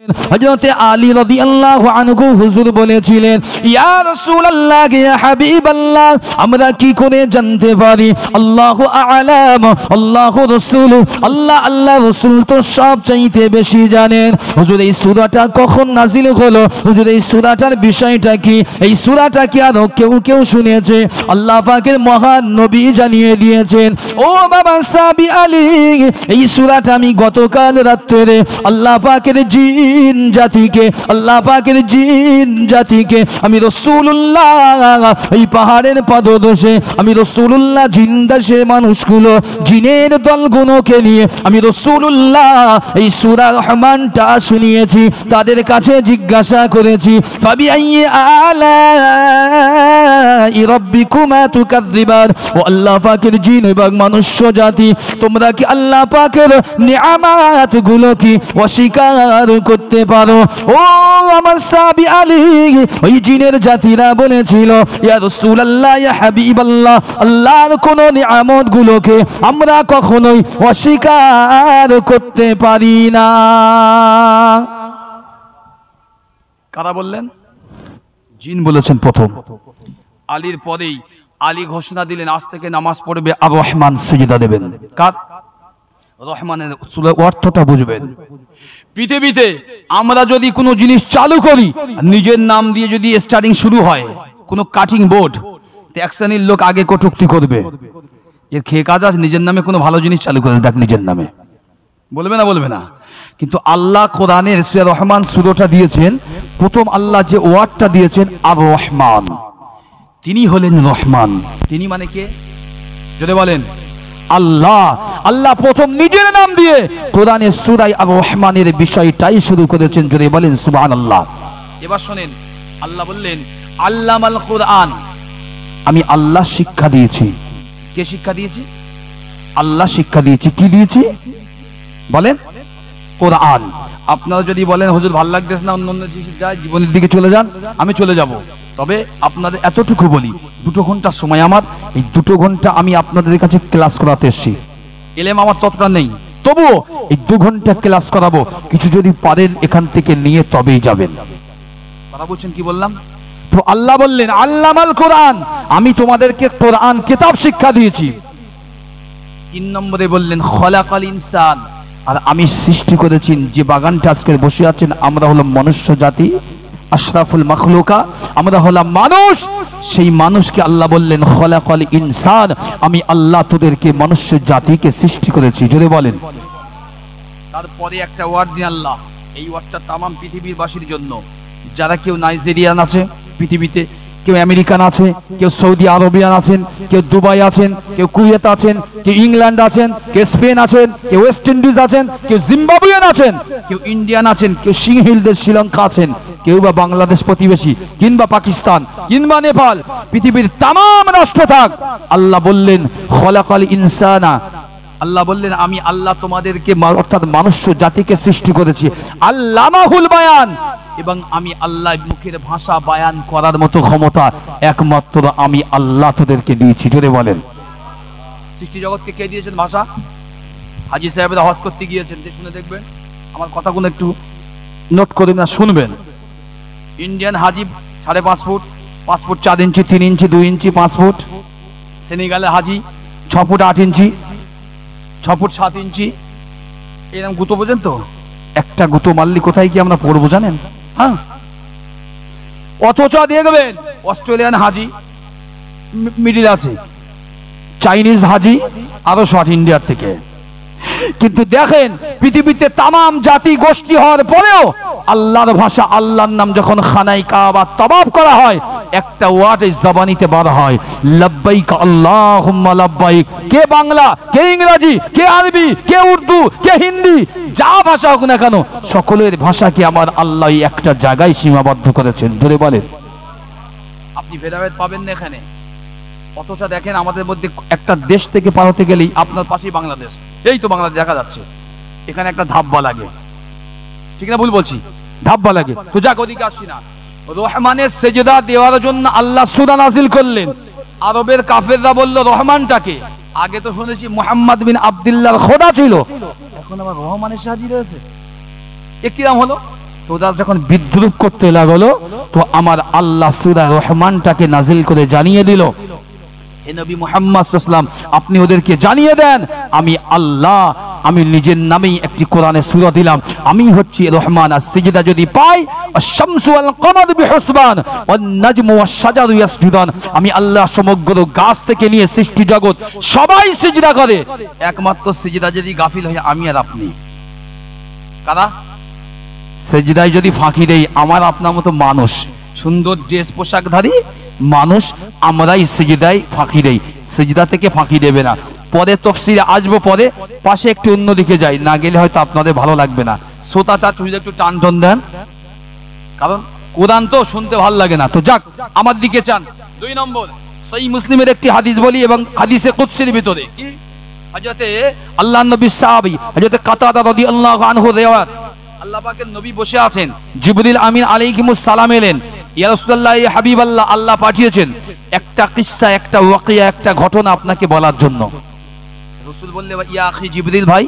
হযরত আলী রাদিয়াল্লাহু আনহু হুজুর বলেছিলেন, ইয়া রাসূলুল্লাহ, ইয়া হাবিবাল্লাহ, আমরা কি করে জানতে পারি আল্লাহু আ'লাম, আল্লাহু রাসূল, আল্লাহ রাসূল তো সব চাইতে বেশি জানেন। হুজুর এই সূরাটা কখন নাজিল হলো? হুজুর এই সূরাটার বিষয়টা কি? এই সূরাটা কি আর কেউ শুনেছে? আল্লাহ পাকের মহান নবী জানিয়ে দিয়েছেন। ও বাবা সাহাবী আলী, এই সূরাটা আমি গতকাল রাত্রে আল্লাহ পাকের জিন জাতিকে আমি রাসূলুল্লাহ এই পাহাড়ের পাদদেশে আমি রাসূলুল্লাহ জিনদাসে মানুষগুলো জিনের দলগুলোকে নিয়ে আমি রাসূলুল্লাহ এই সূরা রহমানটা শুনিয়েছি। তাদের কাছে জিজ্ঞাসা করেছি, ফাবি আইয়ি আলাই রাব্বিকুমা তুকাযযিবান, ও আল্লাহ পাকের জিন এবং মনুষ্য জাতি, তোমরা কি আল্লাহ পাকের নিয়ামত গুলো কি অস্বীকার করতে পারো? ও আমার সাহাবী আলী, ওই জিনের জাতিরা বলেছিল, ইয়া রাসূলুল্লাহ, ইয়া হাবিবাল্লাহ, আল্লাহর কোন নিয়ামত গুলোকে আমরা কখনোই অস্বীকার করতে পারি না। কারা বললেন? জিন বলেছেন প্রথম। আলীর পরেই আলী ঘোষণা দিলেন, আজ থেকে নামাজ পড়বে আর রহমান সিজদা দেবেন। কার? রহমানের অর্থটা বুঝবেন। পৃথিবীতে আমরা যদি কোনো জিনিস চালু করি, নিজের নাম দিয়ে যদি স্টার্টিং শুরু হয়, কোনো কাটিং বোর্ড, এক শ্রেণীর লোক আগে কটূক্তি করবে, এর খেয়ে কাজ আছে, নিজের নামে কোনো ভালো জিনিস চালু করে দেখ নিজের নামে, বলবে না। কিন্তু আল্লাহ কোরআনের সূরা রহমান সূরাটা দিয়েছেন, প্রথম আল্লাহ যে ওয়ার্ডটা দিয়েছেন আর রহমান, তিনি হলেন রহমান। তিনি মানে কে? যদি বলেন আল্লাহ প্রথম নিজের নাম দিয়ে কোরআনের সূরা আর রহমানের বিষয়টাই শুরু করেছেন। যদি বলেন সুবহানাল্লাহ। এবার শুনেন, আল্লাহ বললেন আল্লামাল কোরআন, আমি আল্লাহ শিক্ষা দিয়েছি। কে শিক্ষা দিয়েছি? আল্লাহ শিক্ষা দিয়েছি। কি দিয়েছি বলেন? কোরআন। আপনারা যদি বলেন হুজুর ভালো লাগতেছে না, অন্য যায় জীবনের দিকে চলে যান, আমি চলে যাব। তবে আপনাদের এতটুকু বলি, 2 ঘন্টা সময় আমার, এই 2 ঘন্টা আমি আপনাদের কাছে ক্লাস করাতে এসেছি। এলেম আমার ততটা নেই, তবুও এই 2 ঘন্টা ক্লাস করাবো। কিছু যদি পারেন এখান থেকে নিয়ে তবেই যাবেন। তারা বলছেন কি বললাম? তো আল্লাহ বললেন আল্লামাল কোরআন, আমি তোমাদেরকে কোরআন কিতাব শিক্ষা দিয়েছি। 3 নম্বরে বললেন খলাকাল ইনসান, আর আমি সৃষ্টি করেছি। যে বাগানটা আজকে বসে আছেন, আমরা হলাম মনুষ্য জাতি, আশরাফুল মাখলুকা, আমরা হলাম মানুষ। সেই মানুষকে আল্লাহ বললেন খলাকাল ইনসান, আমি আল্লাহ তোদেরকে মনুষ্য জাতিকে সৃষ্টি করেছি। জোরে বলেন। তারপরে একটা ওয়ার্ড দিন আল্লাহ, এই ওয়ার্ডটা তামাম পৃথিবীর বাসীর জন্য। যারা কেউ নাইজেরিয়ান আছে পৃথিবীতে, কেউ আমেরিকান আছে, কেউ সৌদি আরবিয়ান আছেন, কেউ দুবাই আছেন, কেউ কুয়েত আছেন, কেউ ইংল্যান্ড আছেন, কেউ স্পেন আছেন, কেউ ওয়েস্ট ইন্ডিজ আছেন, কেউ জিম্বাবুয়ান আছেন, কেউ ইন্ডিয়ান আছেন, কেউ সিংহিলদের শ্রীলঙ্কা আছেন, কেউ বা বাংলাদেশ প্রতিবেশী, কিংবা পাকিস্তান, কিংবা নেপাল, পৃথিবীর তামাম রাষ্ট্র থাক। আল্লাহ বললেন খলাকাল ইনসানা, আল্লাহ বললেন আমি আল্লাহ তোমাদেরকে অর্থাৎ মনুষ্য জাতিকে সৃষ্টি করেছি। আল্লামাহুল বায়ান, এবং আমি আল্লাহ মুখের ভাষা বায়ান করার মতো ক্ষমতা একমাত্র আমি আল্লাহ তোদেরকে দিয়েছি। জোরে বলেন। সৃষ্টি জগৎকে কে দিয়েছেন ভাষা? হাজী সাহেবরা হজ করতে গিয়েছেন, শুনে দেখবেন, আমার কথাগুলো একটু নোট করবেন না, শুনবেন। ইন্ডিয়ান হাজি 5.5 ফুট, 5 ফুট 4 ইঞ্চি, 3 ইঞ্চি, 2 ইঞ্চি, 5 ফুট। সেনেগালে হাজি 6 ফুট 8 ইঞ্চি, 6 ফুট 7 ইঞ্চি। এরকম গুঁতো বোঝেন তো? একটা গুঁতো মারলি কোথায় কি আমরা পড়বো জানেন? হ্যাঁ। অথচ দেখবেন অস্ট্রেলিয়ান হাজি মিডিল আছে, চাইনিজ হাজি আরো শর্ট ইন্ডিয়ার থেকে। কিন্তু দেখেন পৃথিবীতে তামাম জাতি গোষ্ঠী হওয়ার পরেও আল্লাহর ভাষা, আল্লাহর নাম যখন খানায় কাবা তওয়াফ করা হয়, একটা ওয়ার্ড এই জবানিতে বার হয়, লাব্বাইক আল্লাহুম্মা লাব্বাইক। কে বাংলা, কে ইংরেজি, কে আরবি, কে উর্দু, কে হিন্দি, যা ভাষা হোক না কেন, সকলের ভাষাকে আমার আল্লাহ একটা জায়গায় সীমাবদ্ধ করেছেন। ধরে বলেন, আপনি ভেদাভেদ পাবেন না এখানে। অথচ দেখেন আমাদের মধ্যে একটা দেশ থেকে পার হতে গেলেই আপনার পাশেই বাংলাদেশ, এই তো বাংলাদেশ দেখা যাচ্ছে, এখানে একটা ধাব্বা লাগে, ঠিক না ভুল বলছি? ধাব্বা লাগে। তো যাক, ওদিকে আসছি না। রহমানের সেজদা দেওয়ার জন্য আল্লাহ সূরা নাজিল করলেন। আরবের কাফেররা বলল রহমানটাকে, আগে তো শুনেছি মুহাম্মদ বিন আব্দুল্লাহর খোদা ছিল, এখন আবার রহমানের সাহায্যী রয়েছে, এ কিরাম হলো? তো ওরা যখন বিদ্রুপ করতে লাগলো, তো আমার আল্লাহ সূরা রহমানটাকে নাজিল করে জানিয়ে দিল, হে নবী মুহাম্মদ সাল্লাল্লাহু আলাইহি ওয়াসাল্লাম, আপনি ওদেরকে জানিয়ে দেন আমি আল্লাহ, আমি নিজের নামেই একটি কোরআনের সূরা দিলাম, আমি হচ্ছি রহমান। আর সিজদা যদি পাই, আশ-শামসু ওয়াল কমার বিহুসবান ওয়ান নাজমু ওয়াশ শাজারু ইয়াসজুদান, আমি আল্লাহ সমগ্র গাছ থেকে নিয়ে সৃষ্টি জগৎ সবাই সিজদা করে, একমাত্র সিজদা যদি গাফিল হয় আমি আর আপনি। কারা? সিজদায় যদি ফাঁকি দেই, আমার আপনার মতো মানুষ, সুন্দর ড্রেস পোশাকধারী মানুষ, আমরাই সিজদায় ফাঁকি দেই, সিজদা থেকে ফাঁকি দেবে না। পরে তাফসীরে আসবো, পরে পাশে একটু অন্যদিকে যাই, না গেলে হয়তো আপনাদের ভালো লাগবে না। শ্রোতা চাচু একটু টান টান দেন, কারণ কোরআন তো শুনতে ভালো লাগে না। তো যাক, আমার দিকে চান। 2 নম্বর, সহিহ মুসলিমের একটি হাদিস বলি, এবং হাদিসে কুদসির ভিতরে কি হযরতে আল্লাহর নবী সাহাবী হযরতে কাতাদা রাদিয়াল্লাহু আনহু রিওয়ায়াত, আল্লাহ পাকের নবী বসে আছেন, জিবরিল আমিন আলাইহিমুস সালাম এলেন, ইয়া রাসূলুল্লাহ, ইয়া হাবিবাল্লাহ, আল্লাহ পাঠিয়েছেন একটা কিসসা, একটা ওয়াকিয়া, একটা ঘটনা আপনাকে বলার জন্য। রাসূল বললেন, ইয়া আখি জিবরিল ভাই,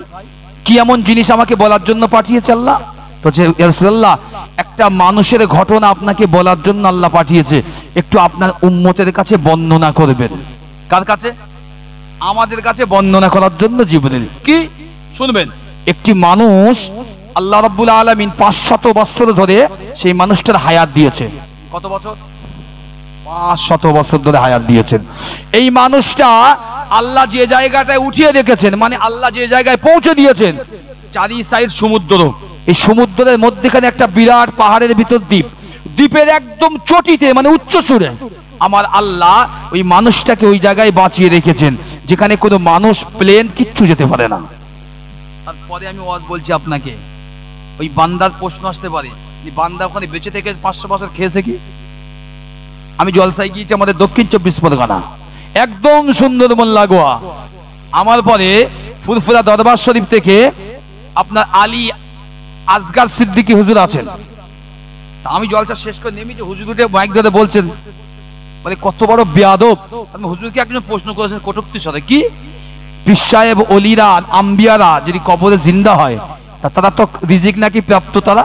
কি এমন জিনিস আমাকে বলার জন্য পাঠিয়েছে আল্লাহ? তো ইয়া রাসূলুল্লাহ, একটা মানুষের ঘটনা আপনাকে বলার জন্য আল্লাহ পাঠিয়েছে, একটু আপনার উম্মতের কাছে বর্ণনা করবেন। কার কাছে? আমাদের কাছে বর্ণনা করার জন্য জিবরিল। কি শুনবেন? একটি মানুষ আল্লাহ রাব্বুল আলামিন 500 বছর ধরে সেই মানুষটার হায়াত দিয়েছে। কত বছর? 500 বছর ধরে হায়াত দিয়েছেন। এই মানুষটা আল্লাহ যে জায়গাটায় উঠিয়ে রেখেছেন, মানে আল্লাহ যে জায়গায় পৌঁছে দিয়েছেন, চারি সাইড সমুদ্র, এই সমুদ্রের মধ্যখানে একটা বিরাট পাহাড়ের ভিতর দ্বীপ, দ্বীপের একদম চটিতে, মানে উচ্চ সুরে আমার আল্লাহ ওই মানুষটাকে ওই জায়গায় বাঁচিয়ে রেখেছেন, যেখানে কোনো মানুষ, প্লেন কিচ্ছু যেতে পারে না। তারপরে আমি ওয়াজ বলছি আপনাকে, ওই বান্দার প্রশ্ন আসতে পারে, বান্দা ওখানে বেঁচে থেকে 500 বছর খেয়েছে কি? আমি জলসায় গিয়েছি আমাদের দক্ষিণ 24 পরগনা, একদম সুন্দরবন লাগোয়া। আমার পরে ফুরফুরা দরবার শরীফ থেকে আপনার আলী আসগার সিদ্দিকী হুজুর আছেন, আমি জলসা শেষ করে নেমেছি, হুজুর উঠে মাইক ধরে বলছেন, মানে কত বড় বেয়াদব। আমি হুজুরকে একজন প্রশ্ন করেছেন কটূক্তির সাথে, কি পীর সাহেব, ওলিরা, আম্বিয়ারা যদি কবরে জিন্দা হয়, তারা তো রিজিক নাকি প্রাপ্ত, তারা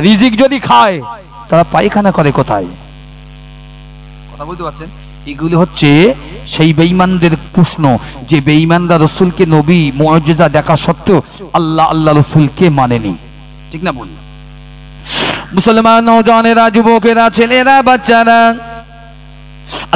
রিজিক যদি খায় তারা পায়খানা করে কোথায়? কথা বলতে পারছেন? এগুলি হচ্ছে সেই বেঈমানদের প্রশ্ন, যে বেঈমানরা রাসূলকে নবী মুআজিজা দেখা সত্ত্বেও আল্লাহ রাসূলকে মানেনি। ঠিক না বলি? মুসলমান নওজওয়ানেরা, যুবকেরা, ছেলেরা, বাচ্চারা,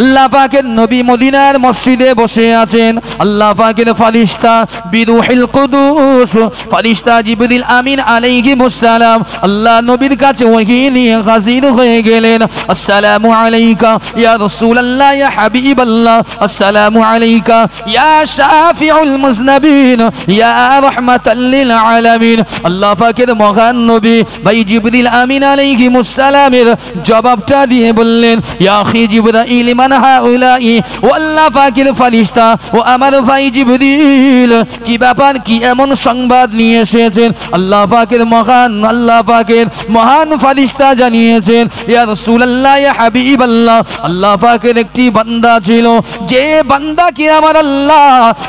আল্লাহ পাকের নবী মদিনার মসজিদে বসে আছেন। আল্লাহ পাকের ফারিস্তা বিরুহিল কুদুস, ফারিস্তা জিবরিল আমিন আলাইহিমুস সালাম আল্লাহ নবীর কাছে ওহী নিয়ে হাজির হয়ে গেলেন। আসসালামু আলাইকা ইয়া রাসূলুল্লাহ, ইয়া হাবিবাল্লাহ, আসসালামু আলাইকা ইয়া শাফিউল মুজনাবিন, ইয়া রাহমাতাল লিল আলামিন। আল্লাহ পাকের মহান নবী ভাই জিবরিল আমিন আলাইহিমুস সালামের জবাবটা দিয়ে বললেন, ইয়া আখি জিবরাইল লিমান হাউলাই, ও আল্লাহ পাকের ফেরেশতা, ও আমার ভাই জিবরিল, কি ব্যাপার, কি এমন সংবাদ নিয়ে এসেছেন? আল্লাহ পাকের মহান ফেরেশতা জানিয়েছেন, ইয়া রাসূলুল্লাহ, ইয়া হাবিবাল্লাহ, আল্লাহ পাকের একটি বান্দা ছিল, যে বান্দাকে আমার আল্লাহ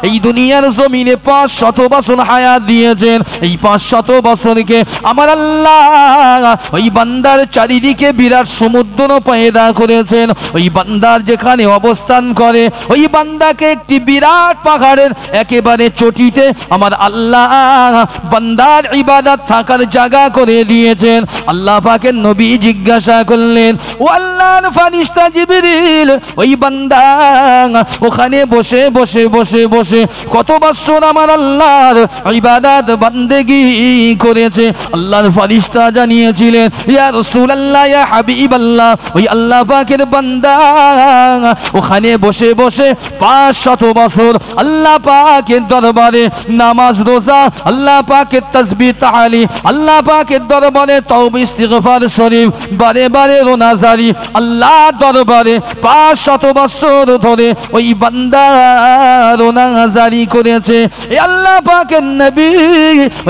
এই দুনিয়ার জমিনে 500 বছর হায়াত দিয়েছেন। এই 500 বছরকে আমার আল্লাহ ওই বান্দার চারিদিকে বিরাট সমুদ্র পয়দা করেছেন। ওই বান্দা যেখানে অবস্থান করে, ওই বান্দাকে একটি বিরাট পাহাড়ের একেবারে চটিতে আমার আল্লাহ বান্দার ইবাদত থাকার জায়গা করে দিয়েছেন। আল্লাহ পাকের নবী জিজ্ঞাসা করলেন, ও আল্লাহর ফেরেশতা জিবরিল, ওই বান্দা ওখানে বসে বসে বসে বসে কত বছর আমার আল্লাহর ইবাদত বান্দেগি করেছে? আল্লাহর ফেরেশতা জানিয়েছিলেন, ইয়া রাসূলুল্লাহ, ইয়া হাবিবাল্লাহ, ওই আল্লাহ পাকের বান্দা ওখানে বসে বসে 500 বছর আল্লাহ পাকের দরবারে নামাজ, রোজা, আল্লাহ পাকের তাসবিহ, তাহলিল, আল্লাহ পাকের দরবারে তওবা, ইস্তিগফার শরীফ, বারে বারে রোনাজারি, আল্লাহ দরবারে 500 বছর ধরে ওই বান্দা রোনাজারি করেছে। এই আল্লাহ পাকের নবী,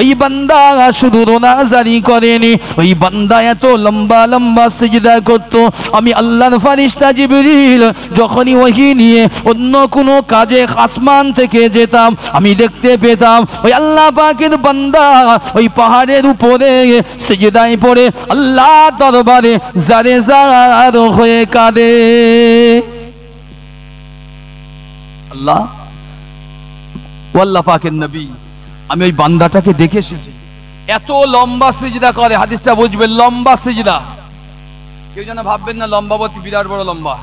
ওই বান্দা শুধু রোনাজারি করেনি, ওই বান্দা এত লম্বা লম্বা সিজদা করত। আমি আল্লাহর ফেরেশতা জিবরিল জিবরিল যখনই ওহী নিয়ে অন্য কোনো কাজে আসমান থেকে যেতাম, আমি দেখতে পেতাম ওই আল্লাহ পাকের বান্দা ওই পাহাড়ের উপরে সিজদায় পড়ে আল্লাহ দরবারে জারে জার হয়ে কাঁদে। আল্লাহ ও আল্লাহ পাকের নবী, আমি ওই বান্দাটাকে দেখে এসেছি, এত লম্বা সিজদা করে। হাদিসটা বুঝবেন, লম্বা সিজদা। কেউ যেন ভাববেন না লম্বাবতী বিরাট বড় লম্বা,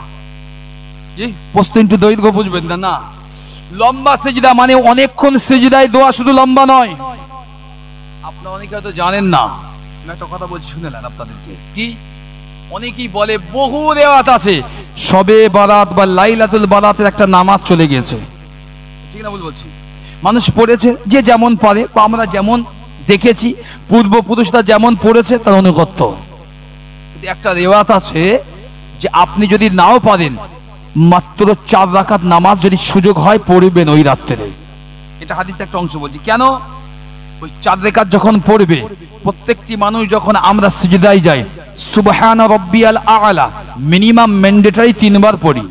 জি প্রস্থ ইনটু দৈর্ঘ্য বুঝবেন না, না, লম্বা সিজদা মানে অনেকক্ষণ সিজদায় দোয়া শুধু লম্বা নয়। আপনারা অনেকে হয়তো জানেন না, আমি একটা কথা বলছি শুনে নেন আপনাদেরকে। কি অনেকেই বলে, বহু রেওয়াত আছে শবে বারাত বা লাইলাতুল বারাতের একটা নামাজ চলে গিয়েছে, ঠিক না? বলছি মানুষ পড়েছে যে যেমন পারে, বা আমরা যেমন দেখেছি পূর্বপুরুষরা যেমন পড়েছে তার অনুগত্য। একটা রেওয়াত আছে যে আপনি যদি নাও পারেন মাত্র 4 রাকাত নামাজ যদি সুযোগ হয় পড়বেন ওই রাত্রে। এটা হাদিসের একটা অংশ বলছি। কেন? ওই 4 রাকাত যখন পড়বে, প্রত্যেকটি মানুষ যখন আমরা সিজদায় যাই সুবহানা রাব্বিয়াল আ'লা মিনিমাম ম্যান্ডেটরি 3 বার পড়ি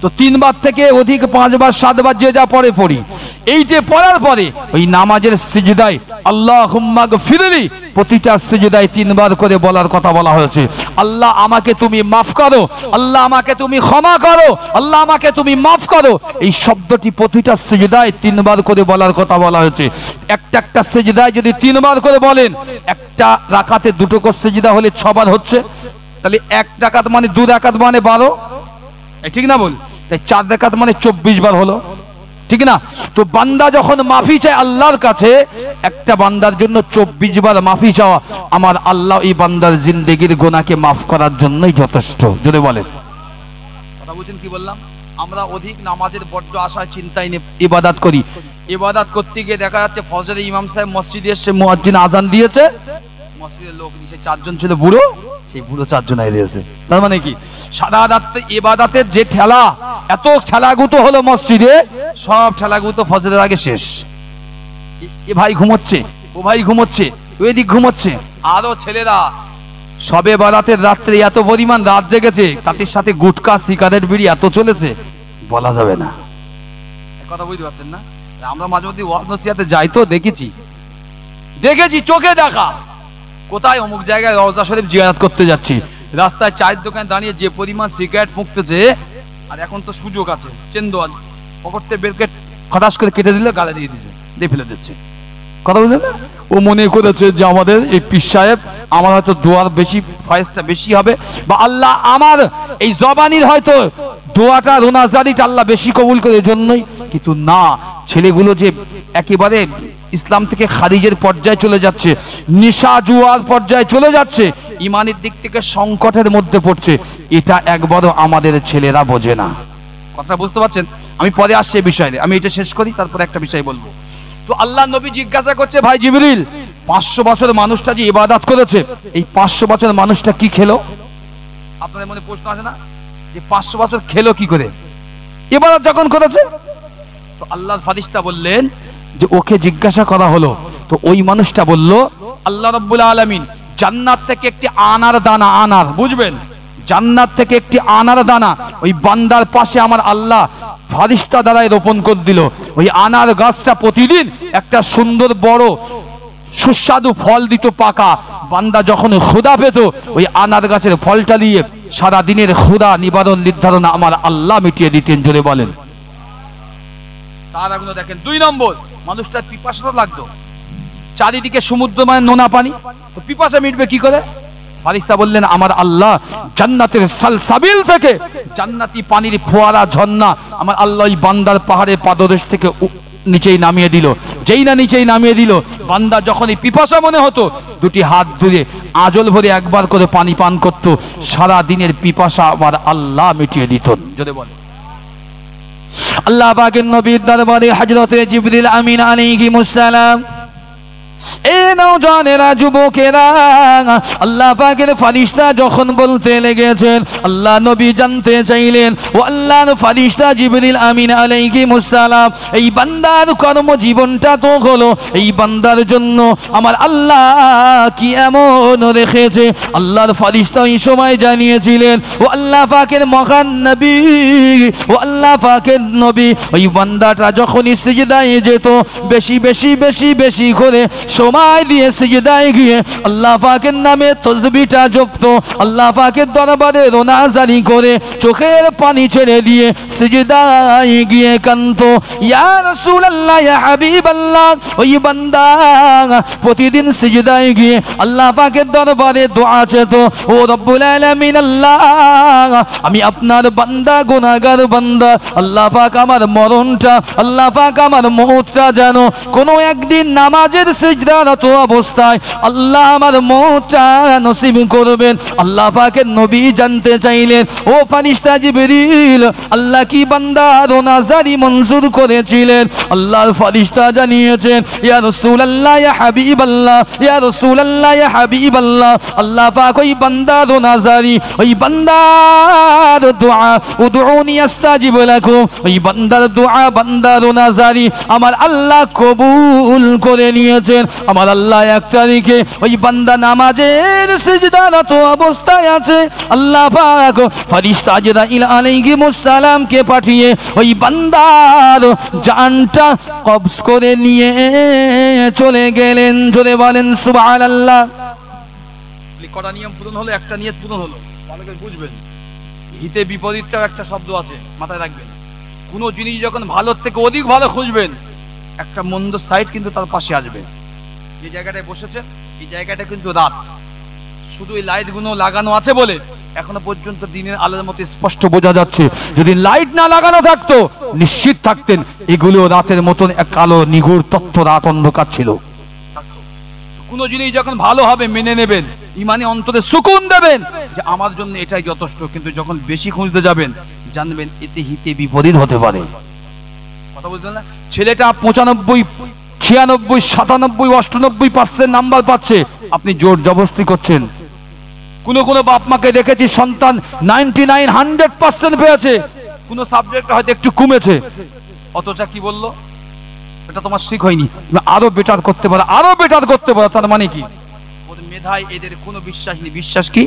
তো 3 বার থেকে অধিক 5 বার 7 বার যে যা পড়ে পড়ি। এই যে পড়ার পরে ওই নামাজের সিজদায় আল্লাহুম্মা গফিরলি প্রতিটা সিজদায় 3 বার করে বলার কথা বলা হয়েছে। আল্লাহ আমাকে তুমি মাফ করো, আল্লাহ আমাকে তুমি ক্ষমা করো, আল্লাহ আমাকে তুমি মাফ করো। এই শব্দটি প্রতিটা সিজদায় 3 বার করে বলার কথা বলা হয়েছে। একটা একটা সিজদায় যদি 3 বার করে বলেন, একটা রাকাতে 2 করে সিজদা হলে 6 বার হচ্ছে, তাহলে 1 রাকাত মানে 2 রাকাত মানে 12, ঠিক না? বল 4 রাকাত মানে 24 বার হলো, ঠিক না? তো বান্দা যখন মাফি চায় আল্লাহর কাছে, একটা বান্দার জন্য 24 বার মাফি চাওয়া আমার আল্লাহ এই বান্দার জিন্দেগির গুনাহকে মাফ করার জন্যই যথেষ্ট। যদি বলেন কথা বুঝেন কি বললাম? আমরা অধিক নামাজের বড্ড আশায় চিন্তায় ইবাদত করি। ইবাদত করতে গিয়ে দেখা যাচ্ছে ফজরে ইমাম সাহেব মসজিদে এসে মুয়াজ্জিন আজান দিয়েছে, মসজিদের লোক নিচে 4 জন ছিল বুড়ো, সেই বুড়ো 4 জন আইরে আছে। তার মানে কি সারা রাত ইবাদতের যে ঠেলা, এত ঠেলাগুতো হলো মসজিদে, সব ঠেলাগুতো ফজরের আগে শেষ। এ ভাই ঘুমোচ্ছে, ও ভাই ঘুমোচ্ছে, ওই দিক ঘুমোচ্ছে, আরো ছেলেরা সবে বারাতের রাত্রে এত পরিমাণ রাত জেগেছে, তাদের সাথে গুটকা সিগারেট বিড়ি এত চলেছে বলা যাবে না। কথা বুঝতে পারছেন না? আমরা মাঝে মধ্যে ওয়াজ নসিহতে যাই তো দেখেছি চোখে দেখা, কোথায় অমুক জায়গায় রওজা শরীফ জিয়ারত করতে যাচ্ছি, রাস্তায় চায়ের দোকানে দাঁড়িয়ে যে পরিমাণ সিগারেট ফুঁকতেছে, আর এখন তো সুযোগ আছে চেন্দোয়াল পকেটে বেরকে খটাস করে কেটে দিলে গালে দিয়ে দিচ্ছে, দিয়ে ফেলে দিচ্ছে। কথা বুঝলেন না? ও মনে করেছে যে আমাদের এই পীর সাহেব আমার হয়তো দোয়ার বেশি ফয়েজটা বেশি হবে, বা আল্লাহ আমার এই জবানির হয়তো দোয়াটা রোনাজারিটা আল্লাহ বেশি কবুল করে, জন্যই। কিন্তু না, ছেলেগুলো যে একেবারে ইসলাম থেকে খারিজের পর্যায়ে চলে যাচ্ছে, নেশা জুয়ার পর্যায়ে চলে যাচ্ছে, ইমানের দিক থেকে সংকটের মধ্যে পড়ছে, এটা একবারও আমাদের ছেলেরা বোঝে না। কথা বুঝতে পারছেন? আমি পরে আসছি এই বিষয়ে, আমি এটা শেষ করি, তারপর একটা বিষয় বলবো। তো আল্লাহ নবী জিজ্ঞাসা করছে, ভাই জিবরিল 500 বছর মানুষটা যে ইবাদত করেছে, এই 500 বছর মানুষটা কি খেলো? আপনাদের মনে প্রশ্ন আসে না যে 500 বছর খেলো কি করে ইবাদত যখন করেছে? তো আল্লাহর ফেরেশতা বললেন যে ওকে জিজ্ঞাসা করা হলো, তো ওই মানুষটা বলল আল্লাহ রাব্বুল আলামিন জান্নাত থেকে একটি আনার দানা, আনার বুঝবেন, জান্নাত থেকে একটি আনার দানা ওই বান্দার পাশে আমার আল্লাহ ফেরেশতা দ্বারাই রোপণ করে দিল। ওই আনার গাছটা প্রতিদিন একটা সুন্দর বড় সুস্বাদু ফল দিত পাকা। বান্দা যখন ক্ষুধা পেত ওই আনার গাছের ফলটা নিয়ে সারা দিনের ক্ষুধা নিবারণ নির্ধারণ আমার আল্লাহ মিটিয়ে দিতেন। জোরে বলেন সারাগুলো দেখেন। 2 নম্বর, মানুষটার পিপাসা লাগতো, চারিদিকে সমুদ্রময় নোনা পানি, তো পিপাসা মিটবে কি করে? ফেরেশতা বললেন আমার আল্লাহ জান্নাতের সালসাবিল থেকে জান্নাতি পানির ফোয়ারা ঝর্ণা আমার আল্লাহ ওই বান্দার পাহাড়ে পাদদেশ থেকে নিচেই নামিয়ে দিল। যেই না নিচেই নামিয়ে দিল, বান্দা যখনই পিপাসা মনে হতো 2টি হাত ধুয়ে আঁচল ভরে একবার করে পানি পান করত, সারা দিনের পিপাসা আমার আল্লাহ মিটিয়ে দিত। যদি বলে আল্লাহ পাকের নবীর দরবারে হযরতে জিবরিল আমিন আলাইহিস সালাম এ নওজওয়ানেরা, যুবকেরা, আল্লাহ পাকের ফেরেশতা যখন বলতে লেগেছেন, আল্লাহ নবী জানতে চাইলেন, ও আল্লাহর ফেরেশতা জিবরিল আমিন আলাইহিস সালাম, এই বান্দার কর্মজীবনটা তো হলো, এই বান্দার জন্য আমার আল্লাহ কি এমন রেখেছে? আল্লাহর ফেরেশতা এই সময় জানিয়েছিলেন, ও আল্লাহ পাকের মহান নবী, ও আল্লাহ পাকের নবী, ওই বান্দাটা যখনই সিজদায় যেত, বেশি বেশি বেশি বেশি করে সময় দিয়ে সিজদায় গিয়ে আল্লাহ পাকের নামে তাসবিহটা জপতো, আল্লাহ পাকের দরবারে রোনাজারি করে চোখের পানি ছেড়ে দিয়ে সিজদায় গিয়ে কাঁদতো। ইয়া রাসূলুল্লাহ, ইয়া হাবিবাল্লাহ, ওই বান্দা প্রতিদিন সিজদায় গিয়ে আল্লাহ পাকের দরবারে দোয়া চেত, ও রব্বুল আলামিন, আল্লাহ আমি আপনার বান্দা, গুনাহগার বান্দা, আল্লাহ পাক আমার মরণটা, আল্লাহ পাক আমার মওতটা যেন কোনো একদিন নামাজের সিজদারত অবস্থায় আল্লাহ আমার মওতটা নসিব করবেন। আল্লাহ পাকের নবী জানতে চাইলেন, ও ফেরেশতা জিবরিল, আল্লাহ কি বান্দার নাজারি মঞ্জুর করেছিলেন? আল্লাহর ফেরেশতা জানিয়েছেন, ইয়া রাসূলুল্লাহ, ইয়া হাবিবাল্লাহ, ইয়া রাসূলুল্লাহ, ইয়া হাবিবাল্লাহ, আল্লাহ পাক ওই বান্দার নাজারি, ওই বান্দার দোয়া, উদউনি আস্তাজিব লাকুম, ওই বান্দার দোয়া, বান্দার নাজারি আমার আল্লাহ কবুল করে নিয়েছেন। আমার আল্লাহ 1 তারিখে ওই বান্দা নামাজের সিজদারত অবস্থায় আছে, আল্লাহ পাক ফেরেশতা জিবরাইল আলাইহিস সালামকে পাঠিয়ে ওই বান্দার জানটা কবজ করে নিয়ে চলে গেলেন। জোরে বলেন সুবহানাল্লাহ। কটা নিয়ম পূরণ হলো? একটা নিয়ত পূরণ হলো। ভালো করে বুঝবেন, হিতে বিপরীতটাও একটা শব্দ আছে, মাথায় রাখবেন। কোনো জিনিস যখন ভালোর থেকে অধিক ভালো খুঁজবেন, একটা মন্দ সাইড কিন্তু তার পাশে আসবে। যে জায়গাটায় বসেছেন, এই জায়গাটা কিন্তু রাত, শুধু এই লাইট গুলো লাগানো আছে বলে এখনো পর্যন্ত দিনের আলোর মতো স্পষ্ট বোঝা যাচ্ছে। যদি লাইট না লাগানো থাকতো, নিশ্চিত থাকতেন এগুলো রাতের মতন এক কালো নিগুড় তত্ত্ব, রাত অন্ধকার ছিল। কোনো জিনিস যখন ভালো হবে মেনে নেবেন, ইমানে অন্তরে সুকুন দেবেন যে আমার জন্য এটাই যথেষ্ট। কিন্তু যখন বেশি খুঁজতে যাবেন, জানবেন এতে হিতে বিপরীত হতে পারে। কথা বুঝলেন না? ছেলেটা 95, 96, 97, 98% নাম্বার পাচ্ছে, আপনি জোর জবরদস্তি করছেন। কোন কোন বাপ মাকে দেখেছি সন্তান 99, 100% পেয়েছে, কোন সাবজেক্ট হয়তো একটু কমেছে, অথচ কি বললো, এটা তোমার ঠিক হয়নি, আরো বেটার করতে পারো, আরো বেটার করতে পারো। তার মানে কি? ওদের মেধায় এদের কোনো বিশ্বাস নেই। বিশ্বাস কি?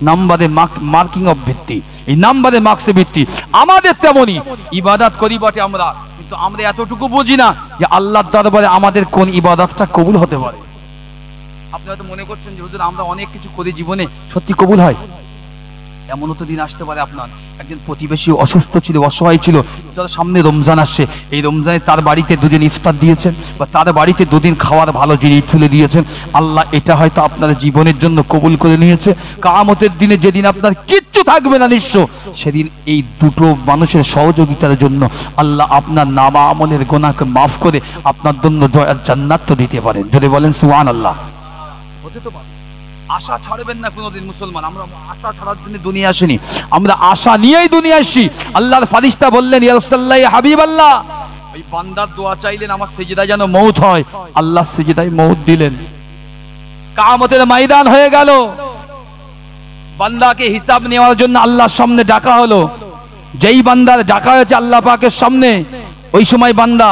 নাম্বারে মার্কিং অফ ভিত্তি, এই নাম্বারে মার্কসে ভিত্তি। আমাদের তেমনি ইবাদত করি বটে আমরা, কিন্তু আমরা এতটুকু বুঝি না যে আল্লাহর দরবারে আমাদের কোন ইবাদতটা কবুল হতে পারে। আপনি হয়তো মনে করছেন যে হুজুর আমরা অনেক কিছু করি, জীবনে সত্যি কবুল হয়? এমনও তো দিন আসতে পারে, আপনার একজন প্রতিবেশী অসুস্থ ছিল, অসহায় ছিল, যারা সামনে রমজান আসছে, এই রমজানে তার বাড়িতে দুদিন ইফতার দিয়েছেন, বা তার বাড়িতে দুদিন খাওয়ার ভালো জিনিস তুলে দিয়েছেন। আল্লাহ এটা হয়তো আপনার জীবনের জন্য কবুল করে নিয়েছে। কিয়ামতের দিনে যেদিন আপনার কিচ্ছু থাকবে না নিঃস্ব, সেদিন এই দুটো মানুষের সহযোগিতার জন্য আল্লাহ আপনার নামা আমলের গুনাহকে মাফ করে আপনার জন্য জান্নাত তো দিতে পারেন। যদি বলেন সুবহানাল্লাহ। হতে তো পারে। আশা ছাড়বেন না কোনোদিন মুসলমান। আমরা আশা ছাড়ার জন্য দুনিয়া আসিনি, আমরা আশা নিয়েই দুনিয়া আসছি। আল্লাহর ফেরেশতা বললেন, ইয়া রাসূলুল্লাহ, ইয়া হাবিবাল্লাহ, ওই বান্দার দোয়া চাইলেন আমার সিজদায় যেন মউত হয়। আল্লাহ সিজদায় মউত দিলেন। কিয়ামতের ময়দান হয়ে গেল, বান্দাকে হিসাব নেওয়ার জন্য আল্লাহর সামনে ডাকা হলো। যেই বান্দার ডাকা হয়েছে আল্লাহ পাকের সামনে, ওই সময় বান্দা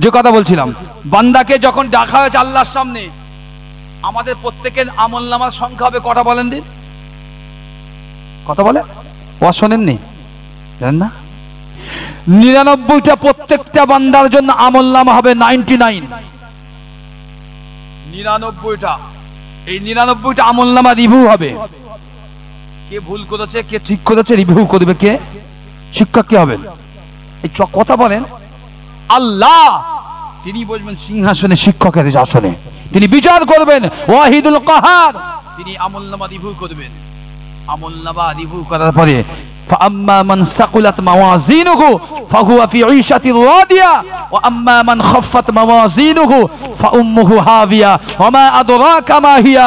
যে কথা বলছিলাম, বান্দাকে যখন ডাকা হয়েছে আল্লাহর সামনে, আমাদের প্রত্যেকের আমলনামার সংখ্যা হবে কটা বলেন দিন? কথা বলে ও শোনেননি, জানেন না? 99টা প্রত্যেকটা বান্দার জন্য আমলনামা হবে 99। 99টা, এই 99টা আমলনামা রিভিউ হবে। কে ভুল করেছে, কে ঠিক করেছে, রিভিউ করবে কে? শিক্ষক কে হবেন? এই কথা বলেন। আল্লাহ তিনি বসবেন সিংহাসনে, শিক্ষকের আসনে, তিনি বিচার করবেন। ওয়াহিদুল কাহার, তিনি আমলনামা রিভিউ করবেন। আমলনামা রিভিউ করার পরে فأما من ثقلت موازينه فهو في عيشة راضية وأما من خفت موازينه فأمه هاوية وما أدراك ما هي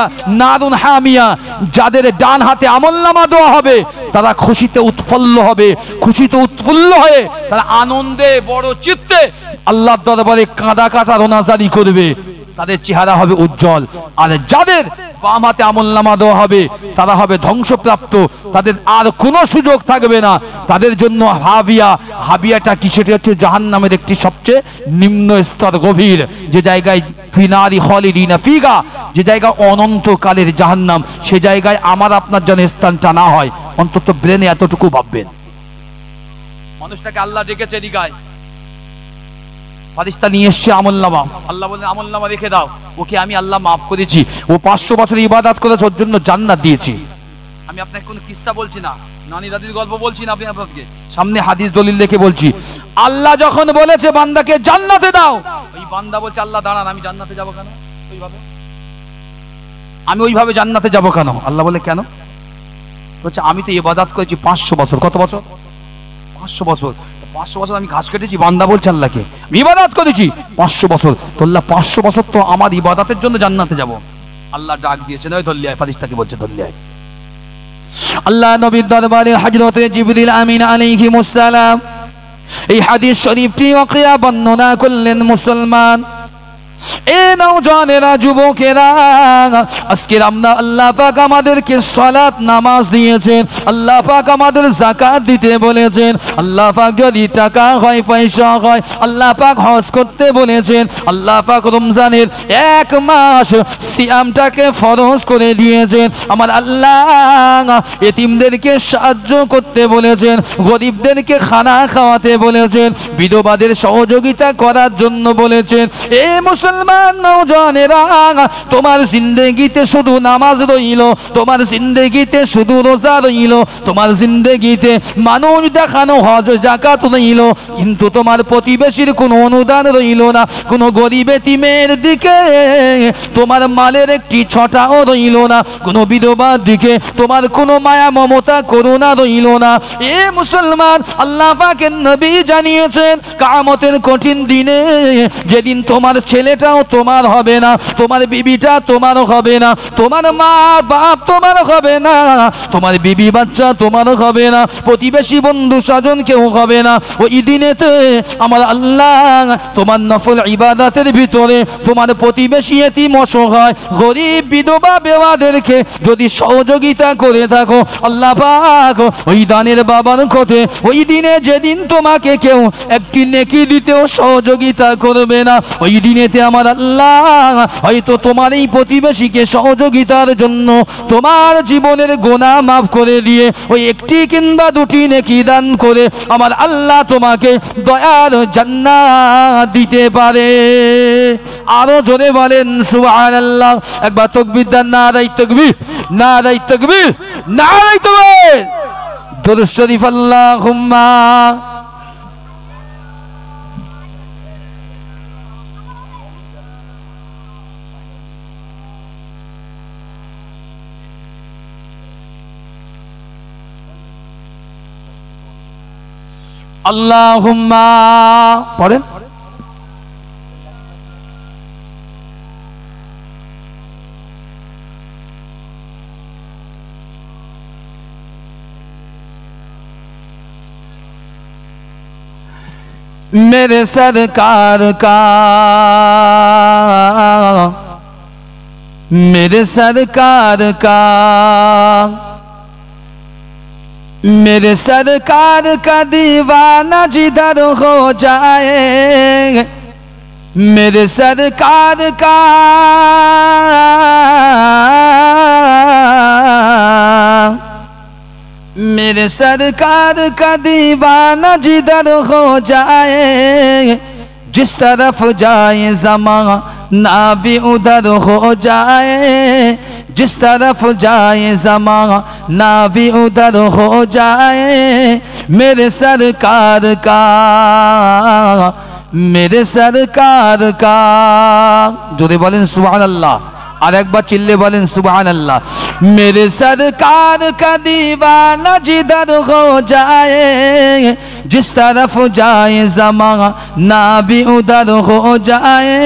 نار حامية। যাদের ডান হাতে আমলনামা দেওয়া হবে তারা খুশিতে উৎফুল্ল হবে, খুশিতে উৎফুল্ল হয়ে তারা আনন্দে বড় চিত্তে আল্লাহর দরবারে কাঁদা কাটা রোনাজারি করবে, তাদের চেহারা হবে উজ্জ্বল। আর যাদের বাম হাতে আমলনামা দেওয়া হবে তারা হবে ধ্বংসপ্রাপ্ত, তাদের আর কোনো সুযোগ থাকবে না, তাদের জন্য হাবিয়া। হাবিয়াটা কি? সেটা হচ্ছে জাহান্নামের একটি সবচেয়ে নিম্ন স্তর, গভীর, যে জায়গায় ফিনারি খালিদিনা ফিহা, যে জায়গা অনন্তকালের জাহান্নাম, সে জায়গায় আমার আপনার যেন স্থানটা না হয়, অন্তত ব্রেনে এতটুকু ভাববেন। মানুষটাকে আল্লাহ ডেকেছে দিগায়, ফারিস্তা নিয়ে এসছে আমলনামা, আল্লাহ বলেন আমলনামা রেখে দাও, ওকে আমি আল্লাহ মাফ করেছি, ও 500 বছর ইবাদত করেছে, ওর জন্য জান্নাত দিয়েছি। আমি আপনাকে কোনো কিস্সা বলছি না, নানি দাদির গল্প বলছি না, আপনাকে সামনে হাদিস দলিল দেখে বলছি। আল্লাহ যখন বলেছে বান্দাকে জান্নাতে দাও, ওই বান্দা বলছে আল্লাহ দাঁড়ান, আমি জান্নাতে যাব কেন? আমি ওইভাবে জান্নাতে যাব কেন? আল্লাহ বলে কেন? বলছে আমি তো ইবাদত করেছি 500 বছর। কত বছর? 500 বছর। 500 বছর আমি ঘাস কেটেছি, বান্দা বলছে আল্লাহকে ইবাদত করেছি 500 বছর। তো আল্লাহ 500 বছর তো আমার ইবাদতের জন্য জান্নাতে যাব। আল্লাহ ডাক দিয়েছেন, ওই ধরলি আয়, ফারিস্তাকে বলছে ধরলি আয়। আল্লাহ নবীর দরবারে হযরতে জিবরিল আমিন আলাইহিমুস সালাম এই হাদিস শরীফটি ওয়াকিয়া বর্ণনা করলেন। মুসলমান এ নওজওয়ানেরা, যুবকেরা, আজকে আমরা আল্লাহ পাক আমাদেরকে সালাত নামাজ দিয়েছেন, আল্লাহ পাক আমাদের যাকাত দিতে বলেছেন, আল্লাহ পাক যদি টাকা হয় পয়সা হয় আল্লাহ পাক হজ করতে বলেছেন, আল্লাহ পাক রমজানের 1 মাস সিয়ামটাকে ফরজ করে দিয়েছেন, আমার আল্লাহ এতিমদেরকে সাহায্য করতে বলেছেন, গরিবদেরকে খানা খাওয়াতে বলেছেন, বিধবাদের সহযোগিতা করার জন্য বলেছেন। এ মুসলমান নওজওয়ানেরা, তোমার জিন্দেগিতে শুধু নামাজ রইল, তোমার জিন্দেগিতে শুধু রোজা রইল, তোমার জিন্দেগিতে মানুষ দেখানো হজ যাকাত রইল, কিন্তু তোমার প্রতিবেশীর কোনো অনুদান রইল না, কোনো গরিব এতিমের দিকে তোমার মালের একটি ছটাও রইল না, কোনো বিধবার দিকে তোমার কোনো মায়া মমতা করুণা রইল না। এ মুসলমান, আল্লাহ পাকের নবী জানিয়েছেন কিয়ামতের কঠিন দিনে, যেদিন তোমার ছেলেটাও তোমার হবে না, তোমার বিবিটা তোমার হবে না, তোমার মা বাপ তোমার হবে না, তোমার বিবি বাচ্চা তোমার হবে না, প্রতিবেশী বন্ধু স্বজন কেউ হবে না। ওই দিনেতে আমার আল্লাহ তোমার নফল ইবাদতের ভিতরে তোমার প্রতিবেশী এতিম অসহায় গরিব বিধবা বেওয়াদেরকে যদি সহযোগিতা করে থাকো, আল্লাহ পাক ওই দানের বাবার কোতে ওই দিনে যেদিন তোমাকে কেউ একটি নেকি দিতেও সহযোগিতা করবে না, ওই দিনেতে আমার আল্লাহ হয়তো তোমার এই প্রতিবেশীকে সহযোগিতার জন্য তোমার জীবনের গুনাহ মাফ করে দিয়ে ওই একটি কিংবা দুটি নেকি দান করে আমার আল্লাহ তোমাকে দয়ার জান্নাত দিতে পারে। আরো জোরে বলেন সুবহানাল্লাহ। একবার তাকবীর দেন, নারায়ে তাকবীর, নারায়ে তাকবীর, নারায়ে তাকবীর। দুরূদ শরীফ আল্লাহুম্মা আল্লাহুম্মা পড়েন। मेरे सरकार का, मेरे सरकार का, मेरे सरकार का दीवाना जिधर हो जाए, मेरे सरकार का मेरे सरकार का दीवाना जिधर हो जाए, जिस तरफ जाए ज़माना भी उधर हो जाए, जिस तरफ जाए ज़माना भी उधर हो जाए, मेरे सरकार का, मेरे सरकार का। जोरे बोलें सुभान अल्लाह। আর একবার চিল্লে বলেন সুবহানাল্লাহ। मेरे सरकार का दीवाना जिधर हो जाए, जिस तरफ जाए ज़माना भी उधर हो जाए,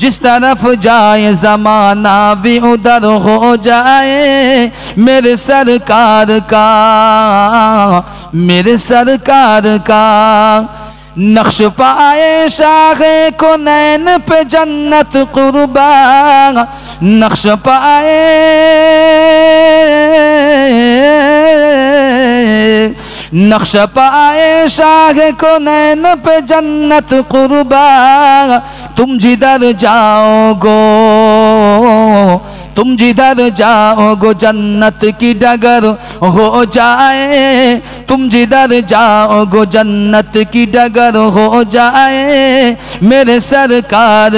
जिस तरफ जाए ज़माना भी उधर हो जाए, मेरे सरकार का नक्श पाए शाहे को नैन पे जन्नत कुर्बान, नक्श पाए नक्श पाए शाहे को नैन पे जन्नत कुर्बान, तुम जिधर जाओगो तुम जिधर जाओगो जन्नत की डगर हो जाए, तुम जिधर जाओगो जन्नत की डगर हो जाए, मेरे सरकार